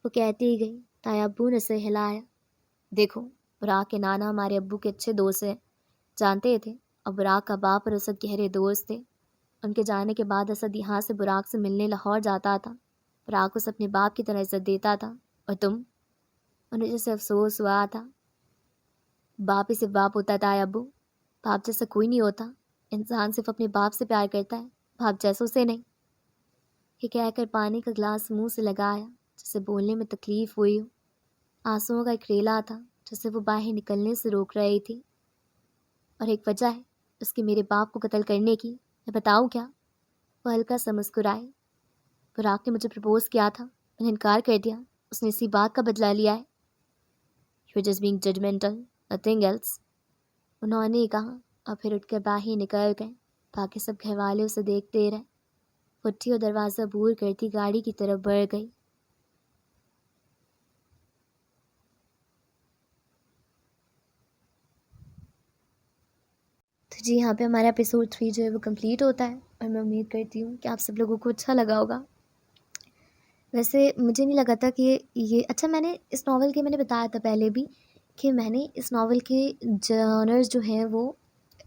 وہ کہتی گئی۔ تایا ابو نے اسے ہلایا۔ دیکھو، براق کے نانا ہمارے ابو کے اچھے دوست ہیں، جانتے تھے، اور براق کا باپ اور اسد گہرے دوست تھے۔ ان کے جانے کے بعد اسد یہاں سے براق سے ملنے لاہور جاتا تھا۔ براق اسے اپنے باپ کی طرح عزت دیتا تھا، اور تم؟ انہیں جیسے افسوس ہوا تھا۔ باپ ہی صرف باپ ہوتا تھا ابو، باپ جیسا کوئی نہیں ہوتا۔ انسان صرف اپنے باپ سے پیار کرتا ہے، باپ جیسوں سے نہیں۔ یہ کہہ کر پانی کا گلاس منہ سے لگایا، جسے بولنے میں تکلیف ہوئی ہو۔ آنسوؤں کا ایک ریلا تھا جسے وہ باہر نکلنے سے روک رہی تھی۔ اور ایک وجہ ہے اس کی میرے باپ کو قتل کرنے کی، میں بتاؤں کیا؟ وہ ہلکا سا مسکرائی۔ براق نے مجھے پرپوز کیا تھا، میں نے انکار کر دیا، اس نے اسی بات کا بدلہ لیا ہے۔ You're just being judgmental, nothing else. انہوں نے کہا، اور پھر اٹھ کر باہر نکل گئے۔ باقی سب گھر والے اسے دیکھتے رہے۔ اٹھی اور دروازہ بور کرتی گاڑی کی طرف بڑھ گئی۔ تو جی یہاں پہ ہمارا ایپیسوڈ 3 جو ہے وہ کمپلیٹ ہوتا ہے، اور میں امید کرتی ہوں کہ آپ سب لوگوں کو اچھا لگا ہوگا۔ ویسے مجھے نہیں لگا تھا کہ یہ اچھا، میں نے اس ناول کے، میں نے بتایا تھا پہلے بھی کہ میں نے اس ناول کے جانرز جو ہیں وہ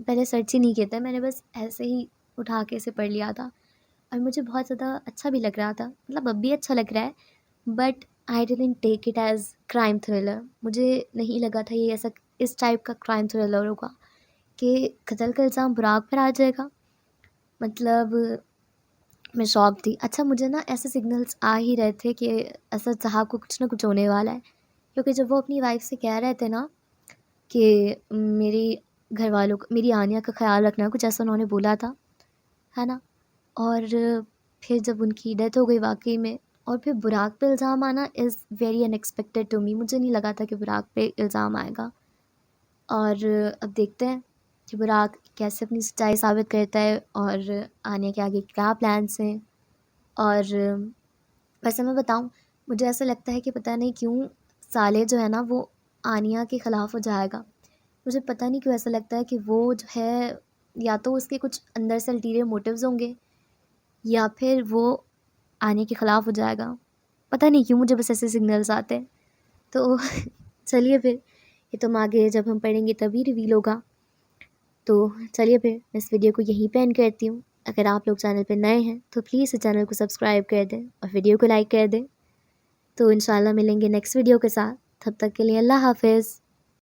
پہلے سرچ ہی نہیں کیا تھا، میں نے بس ایسے ہی اٹھا کے اسے پڑھ لیا تھا، اور مجھے بہت زیادہ اچھا بھی لگ رہا تھا، مطلب اب بھی اچھا لگ رہا ہے، but I didn't take it as crime thriller. مجھے نہیں لگا تھا یہ ایسا اس ٹائپ کا کرائم تھرلر ہوگا کہ قتل کا الزام براق پر آ جائے گا۔ مطلب میں شاک تھی۔ اچھا مجھے نا ایسے سگنلز آ ہی رہے تھے کہ اسد صاحب کو کچھ نہ کچھ ہونے والا ہے، کیونکہ جب وہ اپنی وائف سے کہہ رہے تھے نا کہ میری گھر والوں کو، میری آنیا کا خیال رکھنا، کچھ ایسا انہوں نے بولا تھا، ہے نا؟ اور پھر جب ان کی ڈیتھ ہو گئی واقعی میں، اور پھر براق پہ الزام آنا is very unexpected to me. مجھے نہیں لگا تھا کہ براق پہ الزام آئے گا، اور اب دیکھتے ہیں کہ براق کیسے اپنی سچائی ثابت کرتا ہے، اور آنے کے آگے کیا پلانس ہیں۔ اور ویسے میں بتاؤں، مجھے ایسا لگتا ہے کہ پتہ نہیں کیوں صالح جو ہے نا وہ آنیا کے خلاف ہو جائے گا۔ مجھے پتہ نہیں کیوں ایسا لگتا ہے کہ وہ جو ہے یا تو اس کے کچھ اندر سے الٹیریئر موٹیوز ہوں گے، یا پھر وہ آنے کے خلاف ہو جائے گا. پتہ نہیں کیوں مجھے بس ایسے سگنلز آتے ہیں. تو چلیے پھر یہ تم آگے جب ہم پڑھیں گے تبھی ریویل ہوگا. تو چلیے پھر میں اس ویڈیو کو یہیں پہ اینڈ کرتی ہوں. اگر آپ لوگ چینل پہ نئے ہیں تو پلیز اس چینل کو سبسکرائب کر دیں اور ویڈیو کو لائک کر دیں. تو انشاءاللہ ملیں گے نیکسٹ ویڈیو کے ساتھ. تب تک کے لیے اللہ حافظ.